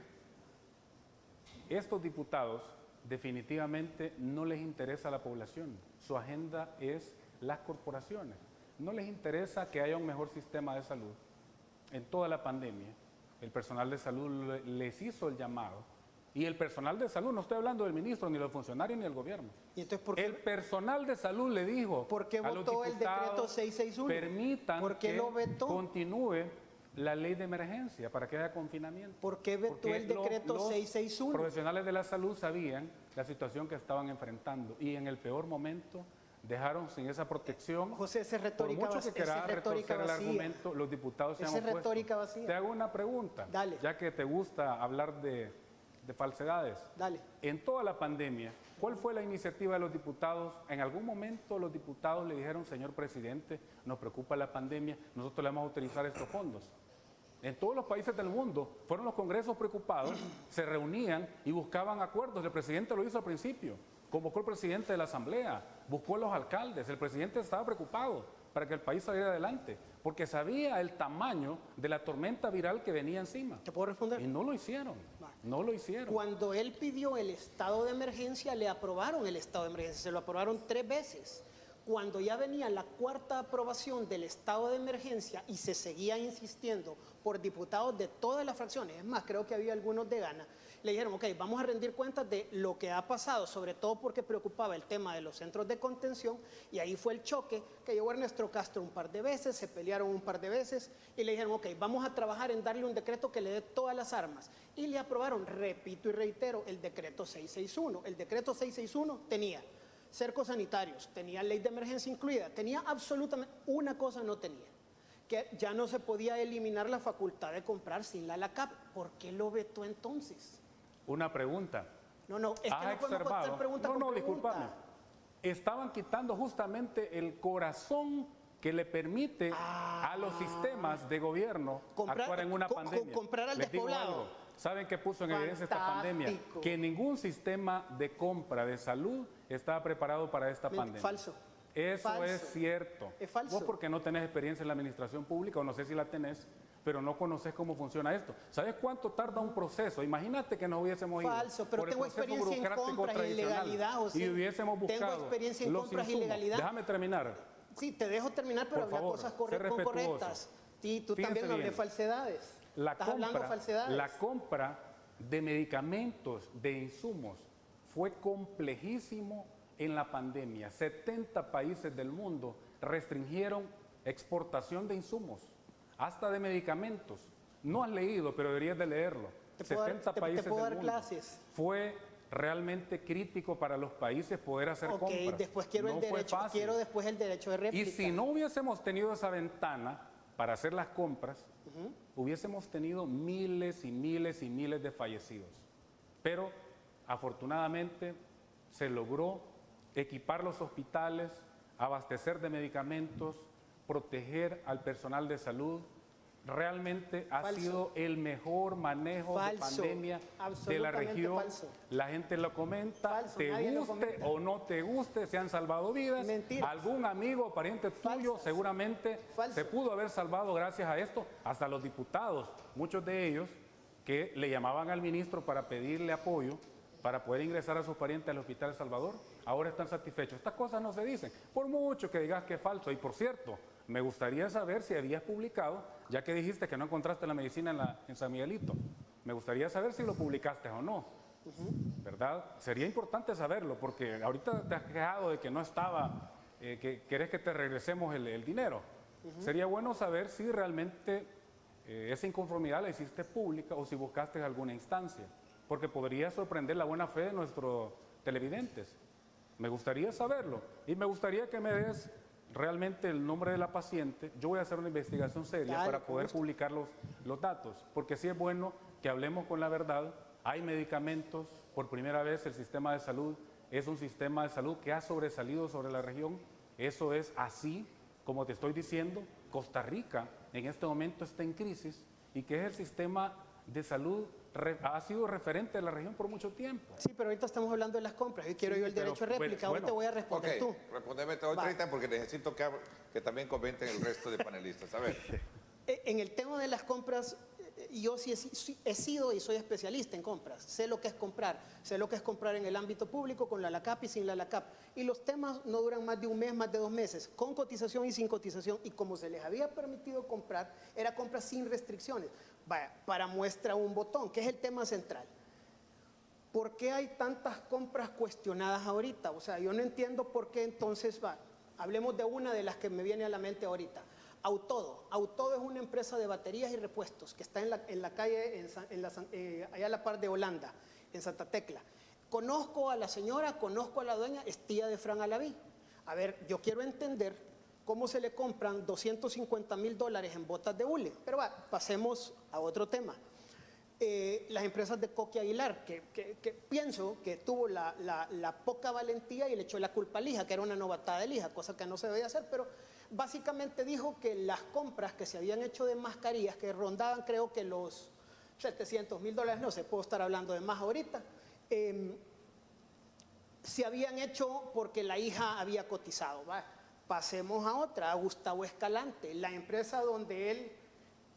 Speaker 4: Estos diputados definitivamente no les interesa a la población. Su agenda es las corporaciones. No les interesa que haya un mejor sistema de salud. En toda la pandemia, el personal de salud les hizo el llamado. Y el personal de salud, no estoy hablando del ministro, ni de los funcionarios, ni del gobierno.
Speaker 3: ¿Y entonces por
Speaker 4: El
Speaker 3: qué,
Speaker 4: personal de salud le dijo
Speaker 3: ¿por qué
Speaker 4: a los
Speaker 3: votó el decreto
Speaker 4: diputados,
Speaker 3: 661?
Speaker 4: permitan
Speaker 3: ¿Por qué
Speaker 4: que
Speaker 3: lo vetó?
Speaker 4: continúe la ley de emergencia para que haya confinamiento.
Speaker 3: ¿Por qué vetó
Speaker 4: Porque
Speaker 3: el decreto
Speaker 4: los
Speaker 3: 661?
Speaker 4: profesionales de la salud sabían la situación que estaban enfrentando y en el peor momento dejaron sin esa protección.
Speaker 3: José, esa es
Speaker 4: Por
Speaker 3: retórica
Speaker 4: mucho que
Speaker 3: vacía, esa
Speaker 4: querás
Speaker 3: es retórica
Speaker 4: retorcer el
Speaker 3: vacía.
Speaker 4: argumento, los diputados se han
Speaker 3: Esa es
Speaker 4: opuesto.
Speaker 3: retórica vacía.
Speaker 4: Te hago una pregunta,
Speaker 3: Dale.
Speaker 4: ya que te gusta hablar de falsedades.
Speaker 3: Dale.
Speaker 4: En toda la pandemia, ¿cuál fue la iniciativa de los diputados? En algún momento los diputados le dijeron, señor presidente, nos preocupa la pandemia, nosotros le vamos a utilizar estos fondos. En todos los países del mundo fueron los congresos preocupados, se reunían y buscaban acuerdos. El presidente lo hizo al principio, convocó al presidente de la asamblea, buscó a los alcaldes, el presidente estaba preocupado para que el país saliera adelante, porque sabía el tamaño de la tormenta viral que venía encima.
Speaker 3: ¿Te puedo responder?
Speaker 4: Y no lo hicieron, no lo hicieron.
Speaker 3: Cuando él pidió el estado de emergencia, le aprobaron el estado de emergencia, se lo aprobaron 3 veces. Cuando ya venía la 4ª aprobación del estado de emergencia y se seguía insistiendo por diputados de todas las fracciones, es más, creo que había algunos de Gana, le dijeron, ok, vamos a rendir cuentas de lo que ha pasado, sobre todo porque preocupaba el tema de los centros de contención, y ahí fue el choque que llegó Ernesto Castro un par de veces, se pelearon un par de veces, y le dijeron, ok, vamos a trabajar en darle un decreto que le dé todas las armas, y le aprobaron, repito y reitero, el decreto 661. El decreto 661 tenía cercos sanitarios, tenía ley de emergencia incluida, tenía absolutamente, una cosa no tenía, que ya no se podía eliminar la facultad de comprar sin la LACAP. ¿Por qué lo vetó entonces?
Speaker 4: Una pregunta.
Speaker 3: No, es que no podemos contestar pregunta por pregunta.
Speaker 4: Discúlpame. Estaban quitando justamente el corazón que le permite a los sistemas de gobierno actuar en una pandemia.
Speaker 3: Comprar al
Speaker 4: Les digo
Speaker 3: despoblado.
Speaker 4: algo. ¿Saben qué puso en evidencia esta pandemia?
Speaker 3: Fantástico.
Speaker 4: Que ningún sistema de compra de salud estaba preparado para esta pandemia.
Speaker 3: Falso.
Speaker 4: Eso
Speaker 3: Falso.
Speaker 4: es cierto.
Speaker 3: Es falso.
Speaker 4: Vos porque no tenés experiencia en la administración pública, o no sé si la tenés, pero no conoces cómo funciona esto. ¿Sabes cuánto tarda un proceso? Imagínate que nos hubiésemos ido
Speaker 3: Falso, pero
Speaker 4: por el
Speaker 3: tengo
Speaker 4: proceso
Speaker 3: experiencia en
Speaker 4: burocrático
Speaker 3: compras y
Speaker 4: tradicional
Speaker 3: ilegalidad, José.
Speaker 4: y hubiésemos
Speaker 3: Tengo
Speaker 4: buscado
Speaker 3: experiencia en
Speaker 4: los
Speaker 3: compras y
Speaker 4: insumos.
Speaker 3: ilegalidad.
Speaker 4: Déjame terminar.
Speaker 3: Sí, te dejo terminar, pero
Speaker 4: Por
Speaker 3: habla
Speaker 4: favor,
Speaker 3: cosas
Speaker 4: sé
Speaker 3: correctas.
Speaker 4: respetuoso.
Speaker 3: Sí, tú
Speaker 4: Fíjense
Speaker 3: también hablé
Speaker 4: bien.
Speaker 3: falsedades.
Speaker 4: La
Speaker 3: Estás hablando falsedades.
Speaker 4: la compra de medicamentos, de insumos, fue complejísimo en la pandemia. 70 países del mundo restringieron exportación de insumos, hasta de medicamentos. No has leído, pero deberías de leerlo.
Speaker 3: Te puedo dar-
Speaker 4: 70
Speaker 3: te
Speaker 4: países
Speaker 3: puedo
Speaker 4: del
Speaker 3: dar
Speaker 4: mundo.
Speaker 3: clases.
Speaker 4: Fue realmente crítico para los países poder hacer
Speaker 3: Ok,
Speaker 4: compras.
Speaker 3: después quiero
Speaker 4: No
Speaker 3: el
Speaker 4: fue
Speaker 3: derecho,
Speaker 4: fácil.
Speaker 3: quiero después el derecho de
Speaker 4: Y
Speaker 3: réplica.
Speaker 4: si no hubiésemos tenido esa ventana para hacer las compras, hubiésemos tenido miles y miles y miles de fallecidos. Pero afortunadamente se logró equipar los hospitales, abastecer de medicamentos, proteger al personal de salud. Realmente ha
Speaker 3: Falso.
Speaker 4: sido el mejor manejo de
Speaker 3: Falso.
Speaker 4: pandemia de la
Speaker 3: Absolutamente
Speaker 4: región.
Speaker 3: falso.
Speaker 4: La gente lo comenta,
Speaker 3: Falso,
Speaker 4: te
Speaker 3: nadie lo
Speaker 4: guste
Speaker 3: comenta.
Speaker 4: o no te guste, se han salvado vidas.
Speaker 3: Mentiras.
Speaker 4: Algún amigo o pariente tuyo
Speaker 3: Falsas.
Speaker 4: seguramente
Speaker 3: Falso.
Speaker 4: se pudo haber salvado gracias a esto. Hasta los diputados, muchos de ellos que le llamaban al ministro para pedirle apoyo para poder ingresar a sus parientes al Hospital El Salvador, ahora están satisfechos. Estas cosas no se dicen, por mucho que digas que es falso. Y por cierto, me gustaría saber si habías publicado, ya que dijiste que no encontraste la medicina en San Miguelito, me gustaría saber si lo publicaste o no. ¿verdad? Sería importante saberlo, porque ahorita te has quejado de que no estaba, que querés que te regresemos el dinero. Sería bueno saber si realmente esa inconformidad la hiciste pública o si buscaste alguna instancia, porque podría sorprender la buena fe de nuestros televidentes. Me gustaría saberlo y me gustaría que me des realmente el nombre de la paciente. Yo voy a hacer una investigación seria
Speaker 3: Dale,
Speaker 4: para
Speaker 3: con
Speaker 4: poder
Speaker 3: gusto.
Speaker 4: publicar los datos, porque sí es bueno que hablemos con la verdad. Hay medicamentos, por primera vez el sistema de salud es un sistema de salud que ha sobresalido sobre la región. Eso es así, como te estoy diciendo. Costa Rica en este momento está en crisis y que es el sistema de salud ha sido referente de la región por mucho tiempo.
Speaker 3: Sí, pero ahorita estamos hablando de las compras y quiero
Speaker 4: Sí,
Speaker 3: yo el
Speaker 4: pero,
Speaker 3: derecho de réplica.
Speaker 4: bueno,
Speaker 3: Ahorita voy a responder tú.
Speaker 2: Respondeme todo
Speaker 3: Va.
Speaker 2: 30 porque necesito que también comenten el resto de panelistas. A ver.
Speaker 3: En el tema de las compras, yo sí he sido y soy especialista en compras. Sé lo que es comprar. Sé lo que es comprar en el ámbito público con la LACAP y sin la LACAP. Y los temas no duran más de un mes, más de 2 meses, con cotización y sin cotización. Y como se les había permitido comprar, era compra sin restricciones. Vaya, para muestra un botón, que es el tema central. ¿Por qué hay tantas compras cuestionadas ahorita? O sea, yo no entiendo por qué entonces, hablemos de una de las que me viene a la mente ahorita. Autodo. Autodo es una empresa de baterías y repuestos que está en la calle, allá a la par de Holanda, en Santa Tecla. Conozco a la señora, conozco a la dueña, es tía de Fran Alaví. A ver, yo quiero entender cómo se le compran $250,000 en botas de hule. Pero pasemos a otro tema. Las empresas de Coqui Aguilar, que pienso que tuvo la poca valentía y le echó la culpa a Lija, que era una novatada de Lija, cosa que no se debía hacer, pero básicamente dijo que las compras que se habían hecho de mascarillas, que rondaban creo que los $700,000, no sé, puedo estar hablando de más ahorita, se habían hecho porque la hija había cotizado. Pasemos a otra, a Gustavo Escalante, la empresa donde él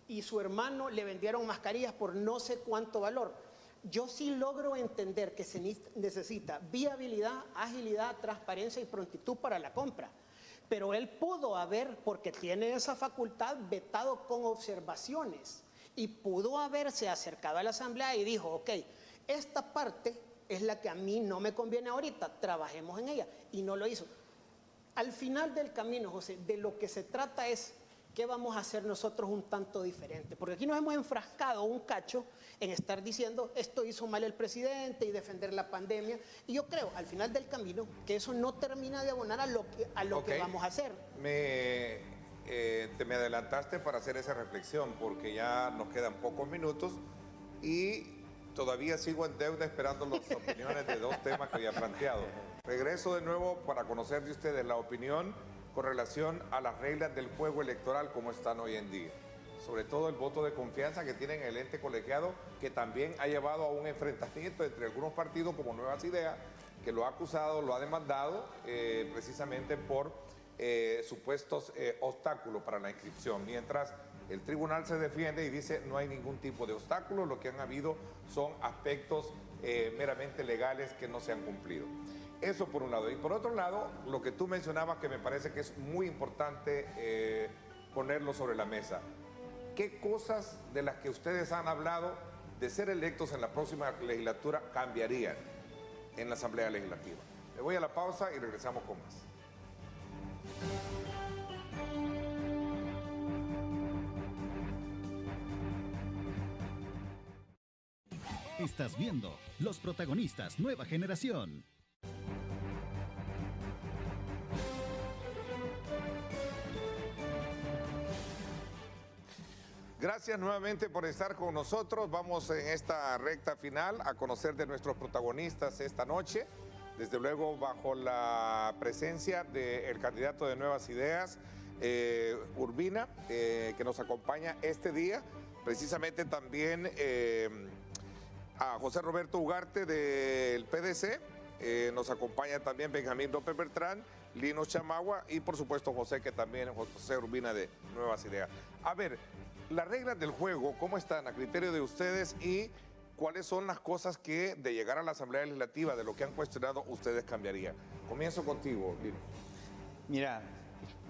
Speaker 3: y su hermano le vendieron mascarillas por no sé cuánto valor. Yo sí logro entender que se necesita viabilidad, agilidad, transparencia y prontitud para la compra. Pero él pudo haber, porque tiene esa facultad, vetado con observaciones y pudo haberse acercado a la asamblea y dijo, ok, esta parte es la que a mí no me conviene ahorita, trabajemos en ella, y no lo hizo. Al final del camino, José, de lo que se trata es qué vamos a hacer nosotros un tanto diferente, porque aquí nos hemos enfrascado un cacho en estar diciendo esto hizo mal el presidente y defender la pandemia, y yo creo al final del camino que eso no termina de abonar a lo que vamos a hacer.
Speaker 2: Te me adelantaste para hacer esa reflexión porque ya nos quedan pocos minutos y todavía sigo en deuda esperando las opiniones de 2 temas que había planteado. Regreso de nuevo para conocer de ustedes la opinión con relación a las reglas del juego electoral como están hoy en día. Sobre todo el voto de confianza que tienen el ente colegiado, que también ha llevado a un enfrentamiento entre algunos partidos como Nuevas Ideas, que lo ha acusado, lo ha demandado precisamente por supuestos obstáculos para la inscripción. Mientras el tribunal se defiende y dice no hay ningún tipo de obstáculo, lo que han habido son aspectos meramente legales que no se han cumplido. Eso por un lado. Y por otro lado, lo que tú mencionabas que me parece que es muy importante ponerlo sobre la mesa. ¿Qué cosas de las que ustedes han hablado de ser electos en la próxima legislatura cambiarían en la Asamblea Legislativa? Me voy a la pausa y regresamos con más.
Speaker 1: Estás viendo Los Protagonistas Nueva Generación.
Speaker 2: Gracias nuevamente por estar con nosotros. Vamos en esta recta final a conocer de nuestros protagonistas esta noche. Desde luego bajo la presencia del candidato de Nuevas Ideas, Urbina, que nos acompaña este día. Precisamente también a José Roberto Ugarte del PDC. Nos acompaña también Benjamín López Bertrán, Lino Chamagua y por supuesto José, que también José Urbina de Nuevas Ideas. A ver, las reglas del juego, ¿cómo están a criterio de ustedes y cuáles son las cosas que de llegar a la Asamblea Legislativa, de lo que han cuestionado, ustedes cambiarían? Comienzo contigo, Lino.
Speaker 6: Mira,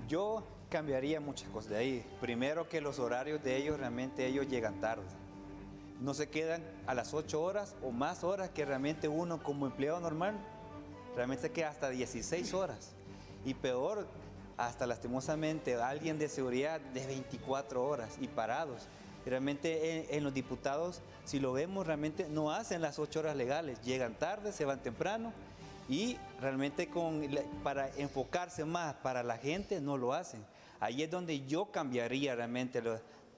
Speaker 6: yo cambiaría muchas cosas de ahí. Primero, que los horarios de ellos realmente ellos llegan tarde. no se quedan a las 8 horas o más horas que realmente uno como empleado normal, realmente se queda hasta 16 horas. Y peor, hasta lastimosamente alguien de seguridad de 24 horas y parados. Y realmente en los diputados, si lo vemos, realmente no hacen las 8 horas legales, llegan tarde, se van temprano y realmente para enfocarse más para la gente no lo hacen. Ahí es donde yo cambiaría realmente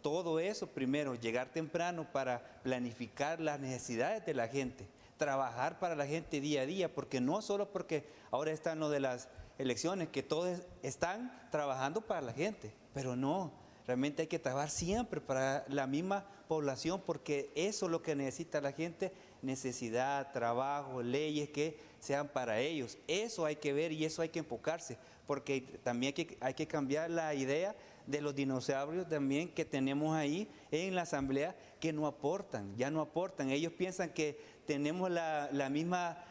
Speaker 6: todo eso. Primero, llegar temprano para planificar las necesidades de la gente, trabajar para la gente día a día, porque no solo porque ahora están lo de las elecciones, que todos están trabajando para la gente, pero no, realmente hay que trabajar siempre para la misma población, porque eso es lo que necesita la gente, necesidad, trabajo, leyes que sean para ellos. Eso hay que ver y eso hay que enfocarse, porque también hay que cambiar la idea de los dinosaurios también que tenemos ahí en la asamblea, que no aportan, ya no aportan. Ellos piensan que tenemos la misma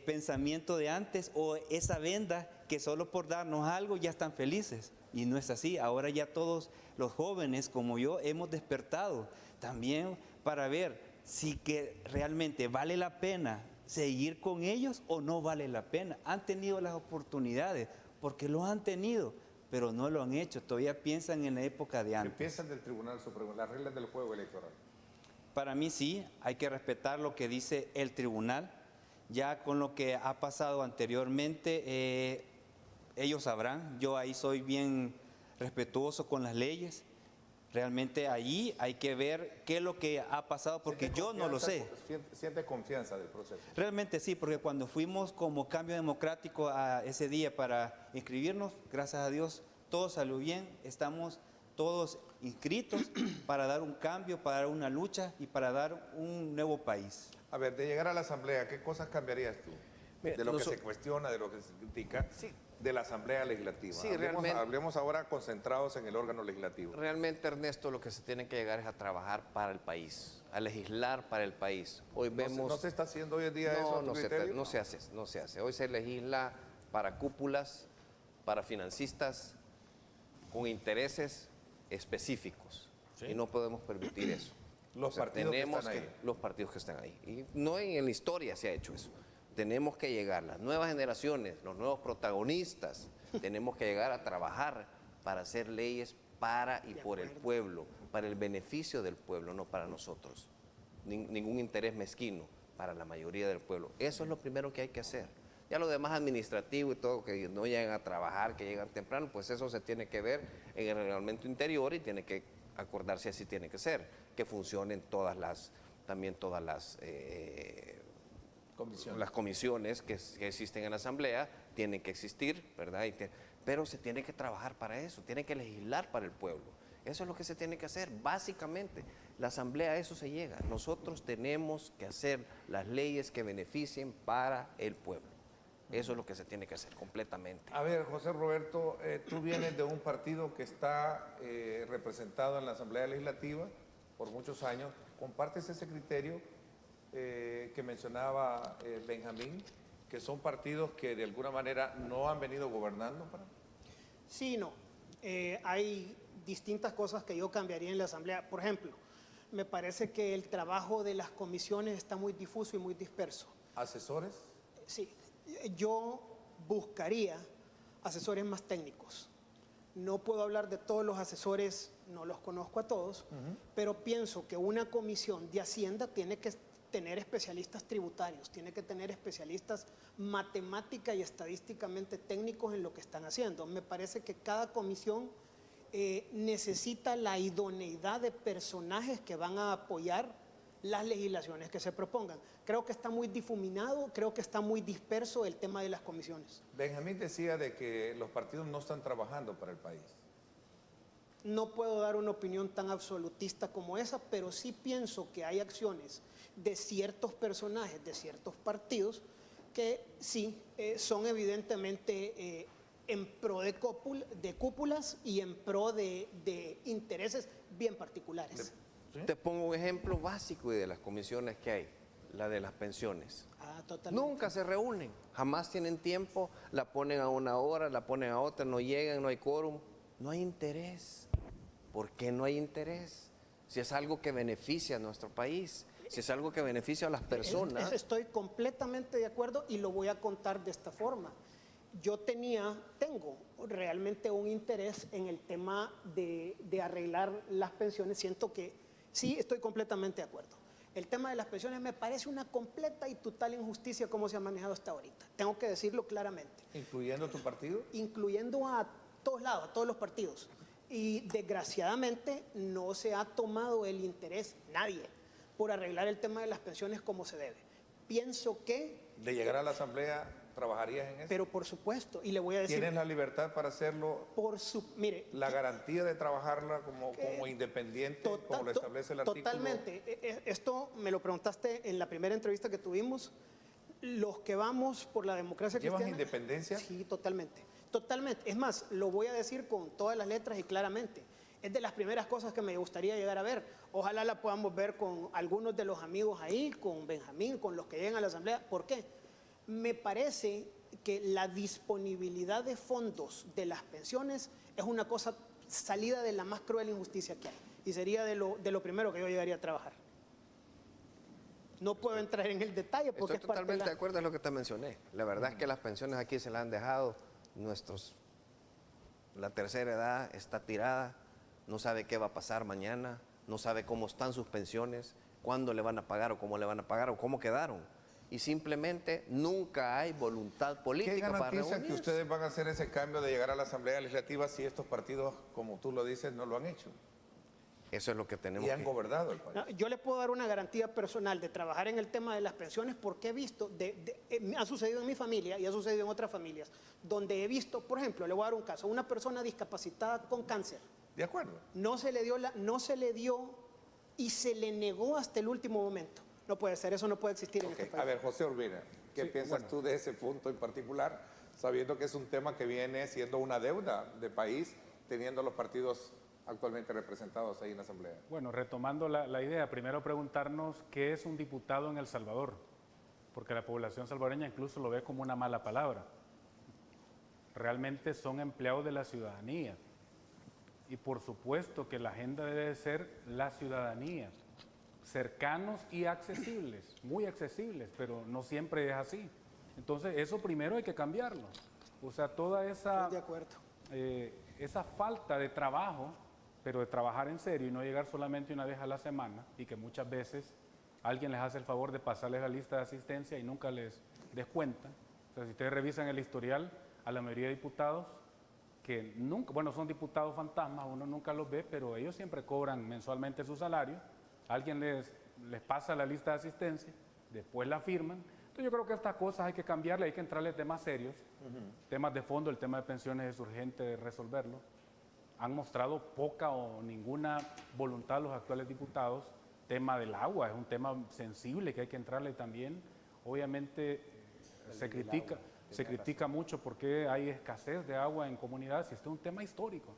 Speaker 6: pensamiento de antes, o esa venda que solo por darnos algo ya están felices, y no es así. Ahora ya todos los jóvenes como yo hemos despertado también para ver si que realmente vale la pena seguir con ellos o no vale la pena. Han tenido las oportunidades porque lo han tenido, pero no lo han hecho. Todavía piensan en la época de antes.
Speaker 2: ¿Qué piensan del Tribunal Supremo, las reglas del juego electoral?
Speaker 6: Para mí sí, hay que respetar lo que dice el tribunal. Ya con lo que ha pasado anteriormente, ellos sabrán. Yo ahí soy bien respetuoso con las leyes. Realmente allí hay que ver qué es lo que ha pasado, porque yo no lo sé.
Speaker 2: ¿Siente confianza del proceso?
Speaker 6: Realmente sí, porque cuando fuimos como Cambio Democrático a ese día para inscribirnos, gracias a Dios, todo salió bien. Estamos todos inscritos para dar un cambio, para dar una lucha y para dar un nuevo país.
Speaker 2: A ver, de llegar a la Asamblea, ¿qué cosas cambiarías tú?
Speaker 5: Mira,
Speaker 2: De lo que se cuestiona, de lo que se critica,
Speaker 5: Sí.
Speaker 2: de la Asamblea Legislativa.
Speaker 5: Sí, realmente.
Speaker 2: Hablemos ahora concentrados en el órgano legislativo.
Speaker 5: Realmente, Ernesto, lo que se tiene que llegar es a trabajar para el país, a legislar para el país. Hoy vemos...
Speaker 2: ¿No se está haciendo hoy en día eso a tu criterio?
Speaker 5: No se hace. Hoy se legisla para cúpulas, para financistas, con intereses específicos.
Speaker 2: Sí.
Speaker 5: Y no podemos permitir eso.
Speaker 2: Los partidos que están ahí.
Speaker 5: Los partidos que están ahí. Y no en la historia se ha hecho eso. Tenemos que llegar, las nuevas generaciones, los nuevos protagonistas, tenemos que llegar a trabajar para hacer leyes para y por el pueblo, para el beneficio del pueblo, no para nosotros. Ningún interés mezquino, para la mayoría del pueblo. Eso es lo primero que hay que hacer. Ya lo demás administrativo y todo, que no llegan a trabajar, que llegan temprano, pues eso se tiene que ver en el reglamento interior y tiene que acordarse así tiene que ser, que funcionen todas las comisiones que existen en la Asamblea, tienen que existir, ¿verdad? Pero se tiene que trabajar para eso, tiene que legislar para el pueblo. Eso es lo que se tiene que hacer, básicamente. La Asamblea a eso se llega. Nosotros tenemos que hacer las leyes que beneficien para el pueblo. Eso es lo que se tiene que hacer completamente.
Speaker 2: A ver, José Roberto, tú vienes de un partido que está representado en la Asamblea Legislativa por muchos años. ¿Compartes ese criterio que mencionaba Benjamín, que son partidos que de alguna manera no han venido gobernando?
Speaker 3: Sí, no. Hay distintas cosas que yo cambiaría en la Asamblea. Por ejemplo, me parece que el trabajo de las comisiones está muy difuso y muy disperso.
Speaker 2: ¿Asesores?
Speaker 3: Sí, yo buscaría asesores más técnicos. No puedo hablar de todos los asesores, no los conozco a todos, pero pienso que una comisión de Hacienda tiene que tener especialistas tributarios, tiene que tener especialistas matemática y estadísticamente técnicos en lo que están haciendo. Me parece que cada comisión necesita la idoneidad de personajes que van a apoyar las legislaciones que se propongan. Creo que está muy difuminado, creo que está muy disperso el tema de las comisiones.
Speaker 2: Benjamín decía de que los partidos no están trabajando para el país.
Speaker 3: No puedo dar una opinión tan absolutista como esa, pero sí pienso que hay acciones de ciertos personajes, de ciertos partidos, que sí son evidentemente en pro de cúpulas y en pro de intereses bien particulares.
Speaker 2: ¿Sí?
Speaker 5: Te pongo un ejemplo básico de las comisiones que hay, la de las pensiones.
Speaker 3: Totalmente.
Speaker 5: Nunca se reúnen, jamás tienen tiempo, la ponen a una hora, la ponen a otra, no llegan, no hay quórum, no hay interés. ¿Por qué no hay interés? si es algo que beneficia a nuestro país, si es algo que beneficia a las personas.
Speaker 3: Estoy completamente de acuerdo y lo voy a contar de esta forma. Tengo realmente un interés en el tema de arreglar las pensiones. Siento que sí, estoy completamente de acuerdo. El tema de las pensiones me parece una completa y total injusticia como se ha manejado hasta ahorita. Tengo que decirlo claramente.
Speaker 2: ¿Incluyendo tu partido?
Speaker 3: Incluyendo a todos lados, a todos los partidos. Y desgraciadamente no se ha tomado el interés, nadie, por arreglar el tema de las pensiones como se debe. Pienso que...
Speaker 2: ¿De llegar a la Asamblea trabajarías en eso?
Speaker 3: Pero por supuesto, y le voy a decir...
Speaker 2: ¿Tienes la libertad para hacerlo?
Speaker 3: Mire...
Speaker 2: ¿La garantía de trabajarla como independiente, como lo establece el artículo?
Speaker 3: Totalmente. Esto me lo preguntaste en la primera entrevista que tuvimos. Los que vamos por la democracia cristiana...
Speaker 2: ¿Llevas independencia?
Speaker 3: Sí, totalmente. Totalmente. Es más, lo voy a decir con todas las letras y claramente. Es de las primeras cosas que me gustaría llegar a ver. Ojalá la podamos ver con algunos de los amigos ahí, con Benjamín, con los que llegan a la Asamblea. ¿Por qué? Me parece que la disponibilidad de fondos de las pensiones es una cosa salida de la más cruel injusticia que hay. Y sería de lo primero que yo llegaría a trabajar. No puedo entrar en el detalle porque
Speaker 5: Estoy totalmente de acuerdo en lo que te mencioné. La verdad es que las pensiones aquí se las han dejado la tercera edad está tirada, no sabe qué va a pasar mañana, no sabe cómo están sus pensiones, cuándo le van a pagar o cómo le van a pagar o cómo quedaron. Y simplemente nunca hay voluntad política para reunirse.
Speaker 2: ¿Qué garantiza que ustedes van a hacer ese cambio de llegar a la Asamblea Legislativa si estos partidos, como tú lo dices, no lo han hecho?
Speaker 5: Eso es lo que tenemos
Speaker 2: Y han gobernado el país.
Speaker 3: No, yo le puedo dar una garantía personal de trabajar en el tema de las pensiones porque he visto, ha sucedido en mi familia y ha sucedido en otras familias, donde he visto, por ejemplo, le voy a dar un caso, una persona discapacitada con cáncer.
Speaker 2: De acuerdo.
Speaker 3: No se le dio y se le negó hasta el último momento. No puede ser, eso no puede existir en este país.
Speaker 2: A ver, José Urbina, ¿qué piensas tú de ese punto en particular, sabiendo que es un tema que viene siendo una deuda de país, teniendo los partidos actualmente representados ahí en la Asamblea?
Speaker 4: Bueno, retomando la idea, primero preguntarnos qué es un diputado en El Salvador, porque la población salvadoreña incluso lo ve como una mala palabra. Realmente son empleados de la ciudadanía. Y por supuesto que la agenda debe ser la ciudadanía, cercanos y accesibles, muy accesibles, pero no siempre es así. Entonces, eso primero hay que cambiarlo. O sea, toda esa,
Speaker 3: Estoy de acuerdo.
Speaker 4: Esa falta de trabajo, pero de trabajar en serio y no llegar solamente una vez a la semana, y que muchas veces alguien les hace el favor de pasarles la lista de asistencia y nunca les descuentan. O sea, si ustedes revisan el historial, a la mayoría de diputados, que nunca, bueno, son diputados fantasmas, uno nunca los ve, pero ellos siempre cobran mensualmente su salario, alguien les pasa la lista de asistencia, después la firman. Entonces yo creo que estas cosas hay que cambiarle, hay que entrarle temas serios, temas de fondo. El tema de pensiones es urgente resolverlo. Han mostrado poca o ninguna voluntad los actuales diputados. Tema del agua es un tema sensible que hay que entrarle también. Obviamente se critica mucho porque hay escasez de agua en comunidades y este es un tema histórico,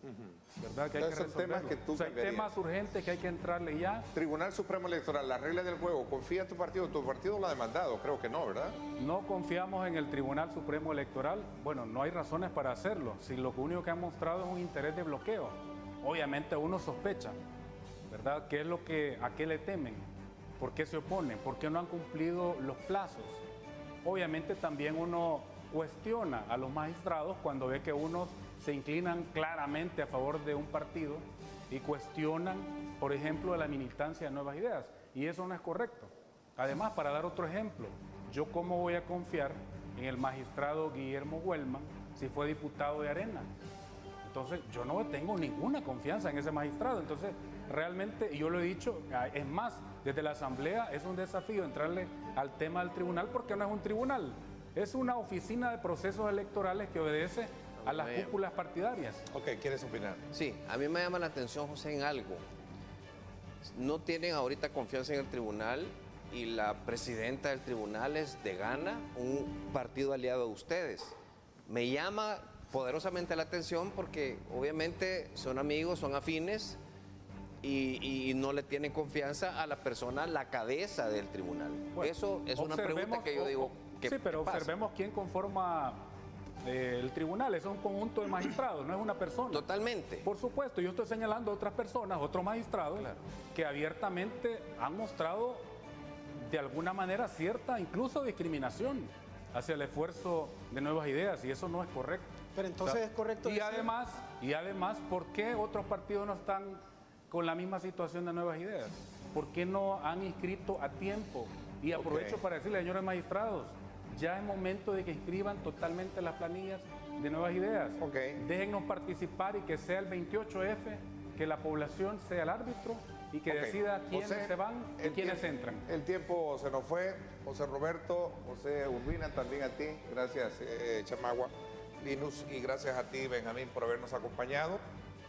Speaker 4: ¿verdad? Que hay que resolverlo. Hay temas urgentes que hay que entrarle ya.
Speaker 2: Tribunal Supremo Electoral, la regla del juego, ¿confía en tu partido? ¿Tu partido lo ha demandado? Creo que no, ¿verdad?
Speaker 4: No confiamos en el Tribunal Supremo Electoral. Bueno, no hay razones para hacerlo. Si lo único que han mostrado es un interés de bloqueo, obviamente uno sospecha, ¿verdad? ¿Qué es a qué le temen? ¿Por qué se oponen? ¿Por qué no han cumplido los plazos? Obviamente también uno cuestiona a los magistrados cuando ve que unos se inclinan claramente a favor de un partido y cuestionan, por ejemplo, la militancia de Nuevas Ideas. Y eso no es correcto. Además, para dar otro ejemplo, ¿yo cómo voy a confiar en el magistrado Guillermo Huelman si fue diputado de Arena? Entonces, yo no tengo ninguna confianza en ese magistrado. Entonces, realmente, y yo lo he dicho, es más, desde la Asamblea es un desafío entrarle al tema del tribunal porque no es un tribunal. Es una oficina de procesos electorales que obedece a las cúpulas partidarias.
Speaker 2: Ok, ¿quieres opinar?
Speaker 5: Sí, a mí me llama la atención, José, en algo. No tienen ahorita confianza en el tribunal y la presidenta del tribunal es de Gana, un partido aliado de ustedes. Me llama poderosamente la atención porque obviamente son amigos, son afines y no le tienen confianza a la persona, la cabeza del tribunal. Bueno, eso es una pregunta que yo digo.
Speaker 4: Sí, pero observemos quién conforma el tribunal es un conjunto de magistrados, no es una persona.
Speaker 5: Totalmente.
Speaker 4: Por supuesto, yo estoy señalando a otras personas, otros magistrados, que abiertamente han mostrado de alguna manera cierta, incluso discriminación hacia el esfuerzo de nuevas ideas, y eso no es correcto.
Speaker 3: Pero entonces es correcto
Speaker 4: Y además, ¿por qué otros partidos no están con la misma situación de nuevas ideas? ¿Por qué no han inscrito a tiempo? Y aprovecho para decirle, señores magistrados, ya es momento de que inscriban totalmente las planillas de nuevas ideas. Déjennos participar y que sea el 28F, que la población sea el árbitro y que decida quiénes se van y quiénes entran.
Speaker 2: El tiempo se nos fue. José Roberto, José Urbina, también a ti. Gracias, Chamagua, Linus, y gracias a ti, Benjamín, por habernos acompañado.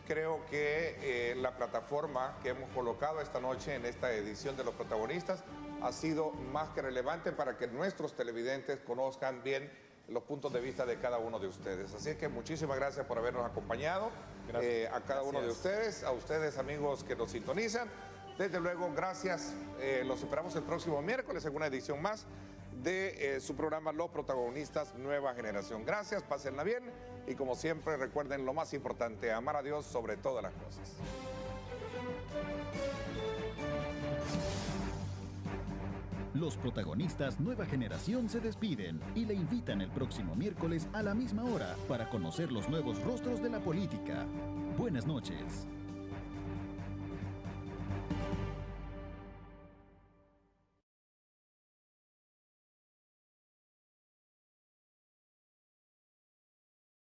Speaker 2: Creo que la plataforma que hemos colocado esta noche en esta edición de Los Protagonistas ha sido más que relevante para que nuestros televidentes conozcan bien los puntos de vista de cada uno de ustedes. Así que muchísimas gracias por habernos acompañado, a cada uno de ustedes, a ustedes amigos que nos sintonizan. Desde luego, gracias. Los esperamos el próximo miércoles en una edición más de su programa Los Protagonistas Nueva Generación. Gracias, pásenla bien y como siempre recuerden lo más importante, amar a Dios sobre todas las cosas.
Speaker 1: Los Protagonistas Nueva Generación se despiden y le invitan el próximo miércoles a la misma hora para conocer los nuevos rostros de la política. Buenas noches.